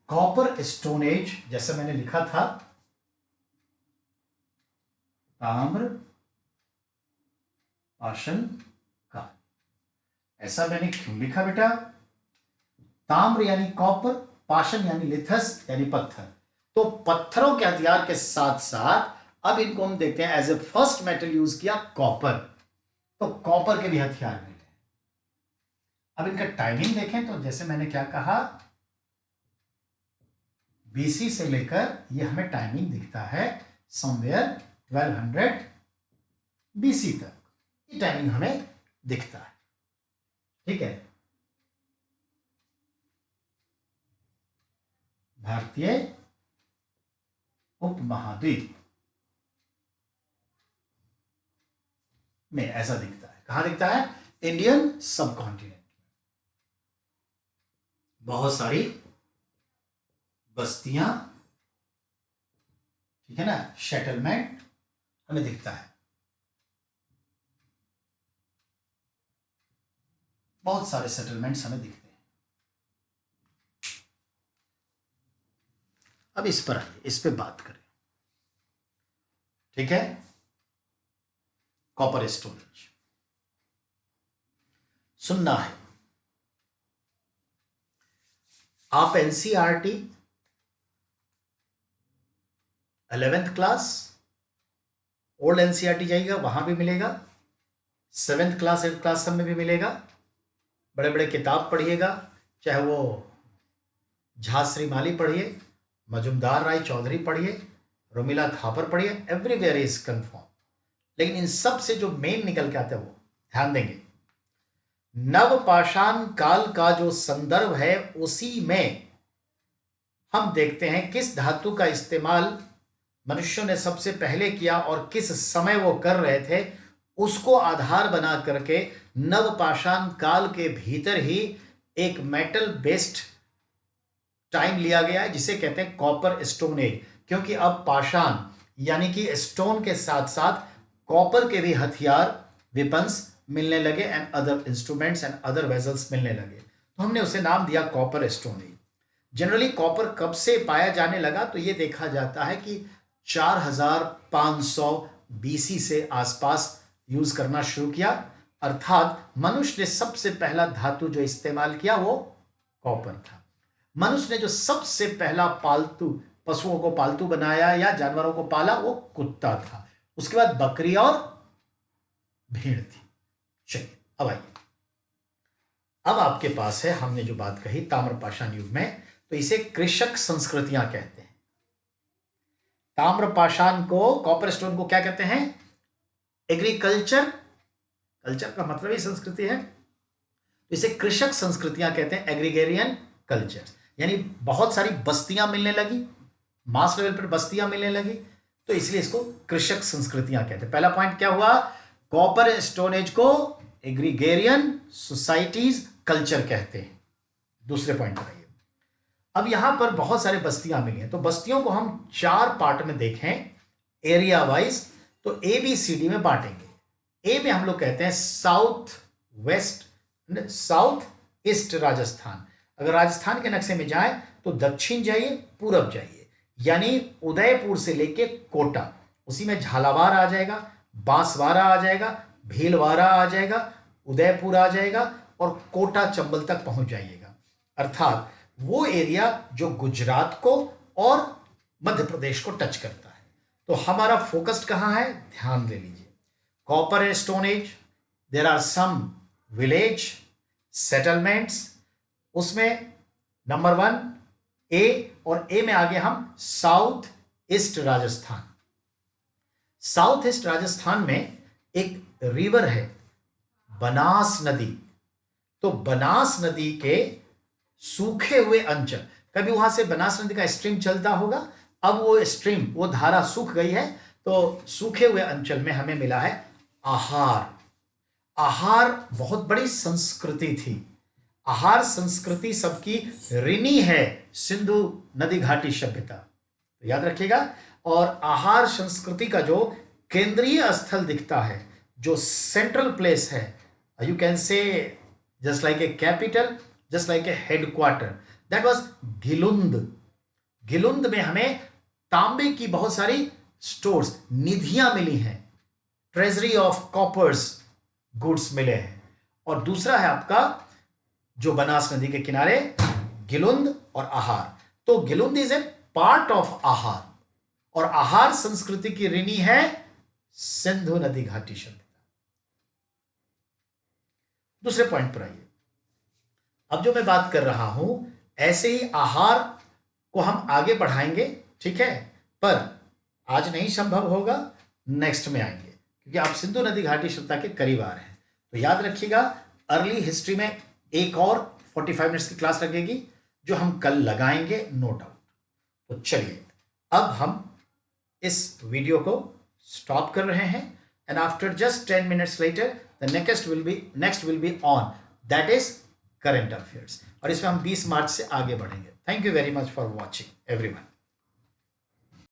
कॉपर स्टोन एज जैसे मैंने लिखा था, ताम्र पाषाण काल। ऐसा मैंने क्यों लिखा बेटा? ताम्र यानी कॉपर, पाषाण यानी लिथस यानी पत्थर। तो पत्थरों के हथियार के साथ साथ अब इनको हम देखते हैं as a first metal use किया कॉपर, तो कॉपर के भी हथियार मिले। अब इनका टाइमिंग देखें तो जैसे मैंने क्या कहा, बीसी से लेकर ये हमें टाइमिंग दिखता है समवेयर 1200 बीसी तक, ये टाइमिंग हमें दिखता है। ठीक है, भारतीय उपमहाद्वीप में ऐसा दिखता है। कहां दिखता है? इंडियन सब कॉन्टिनेंट। बहुत सारी बस्तियां, ठीक है ना, सेटलमेंट हमें दिखता है, बहुत सारे सेटलमेंट्स हमें दिखते हैं। अब इस पर आइए, इस पे बात करें। ठीक है, कॉपर स्टोरेज सुनना है। आप NCERT 11th class old NCERT जाइएगा, वहां भी मिलेगा। 7th क्लास 8th क्लास सब में भी मिलेगा। बड़े बड़े किताब पढ़िएगा, चाहे वो झा श्रीमाली पढ़िए, मजुमदार राय चौधरी पढ़िए, रोमिला थापर पढ़िए, एवरीवेयर इज कन्फर्म। लेकिन इन सब से जो मेन निकल के आता है वो ध्यान देंगे। नवपाषाण काल का जो संदर्भ है उसी में हम देखते हैं किस धातु का इस्तेमाल मनुष्यों ने सबसे पहले किया और किस समय वो कर रहे थे, उसको आधार बना करके नवपाषाण काल के भीतर ही एक मेटल बेस्ड टाइम लिया गया है जिसे कहते हैं कॉपर स्टोन एज। क्योंकि अब पाषाण यानी कि स्टोन के साथ साथ कॉपर के भी हथियार, वेपन्स मिलने लगे and other instruments and other vessels मिलने लगे, तो हमने उसे नाम दिया copper stone as. Generally copper कब से पाया जाने लगा, तो यह देखा जाता है कि 4500 बीसी से आसपास यूज करना शुरू किया, अर्थात मनुष्य ने सबसे पहला धातु जो इस्तेमाल किया वो कॉपर था। मनुष्य ने जो सबसे पहला पालतू पशुओं को पालतू बनाया या जानवरों को पाला वो कुत्ता था। उसके बाद बकरी और भेड़ थी। चलिए अब आइए, अब आपके पास है, हमने जो बात कही ताम्रपाषाण युग में, तो इसे कृषक संस्कृतियां कहते हैं। ताम्रपाषाण को, कॉपर स्टोन को क्या कहते हैं? एग्रीकल्चर, कल्चर का मतलब ही संस्कृति है, तो इसे कृषक संस्कृतियां कहते हैं, एग्रीगेरियन कल्चर। यानी बहुत सारी बस्तियां मिलने लगी, मास लेवल पर बस्तियां मिलने लगी, तो इसलिए इसको कृषक संस्कृतियां कहते हैं। पहला पॉइंट क्या हुआ? कॉपर स्टोन एज को एग्रीगेरियन सोसाइटीज कल्चर कहते हैं। दूसरे पॉइंट पर आइए, अब यहां पर बहुत सारे बस्तियां मिली हैं, तो बस्तियों को हम 4 पार्ट में देखें एरिया वाइज, तो ABCD में बांटेंगे। ए में हम लोग कहते हैं south west, south east Rajasthan. अगर राजस्थान के नक्शे में जाए तो दक्षिण जाइए, पूरब जाइए, यानी उदयपुर से लेके कोटा, उसी में झालावाड़ आ जाएगा, बांसवाड़ा आ जाएगा, भीलवाड़ा आ जाएगा, उदयपुर आ जाएगा और कोटा चंबल तक पहुंच जाइएगा। अर्थात वो एरिया जो गुजरात को और मध्य प्रदेश को टच करता है। तो हमारा फोकस कहां है? ध्यान दे लीजिए, copper stone age, there are some village settlements, उसमें नंबर 1 ए, और ए में आगे हम south east Rajasthan. South east Rajasthan में एक रिवर है बनास नदी, तो बनास नदी के सूखे हुए अंचल, कभी वहां से बनास नदी का स्ट्रीम चलता होगा, अब वो स्ट्रीम, वो धारा सूख गई है, तो सूखे हुए अंचल में हमें मिला है आहार। आहार बहुत बड़ी संस्कृति थी, आहार संस्कृति सबकी ऋणी है सिंधु नदी घाटी सभ्यता, तो याद रखिएगा। और आहार संस्कृति का जो केंद्रीय स्थल दिखता है, जो सेंट्रल प्लेस है, you can say just like a capital, just like a headquarter, that was Gilund. Gilund में हमें तांबे की बहुत सारी स्टोर्स, निधियां मिली हैं, ट्रेजरी ऑफ कॉपर्स गुड्स मिले हैं। और दूसरा है आपका जो बनास नदी के किनारे गिलुंद और आहार, तो Gilund is a part of आहार, और आहार संस्कृति की ऋणी है सिंधु नदी घाटी सभ्यता। दूसरे पॉइंट पर आइए, अब जो मैं बात कर रहा हूं, ऐसे ही आहार को हम आगे बढ़ाएंगे, ठीक है, पर आज नहीं संभव होगा, नेक्स्ट में आएंगे, क्योंकि आप सिंधु नदी घाटी सभ्यता के करीब आ रहे हैं। तो याद रखिएगा, अर्ली हिस्ट्री में एक और 45 मिनट्स की क्लास लगेगी जो हम कल लगाएंगे, नो डाउट। तो चलिए अब हम इस वीडियो को स्टॉप कर रहे हैं, and after just 10 minutes later the next will be on, that is current affairs, और इसमें हम 20 मार्च से आगे बढ़ेंगे। Thank you very much for watching everyone.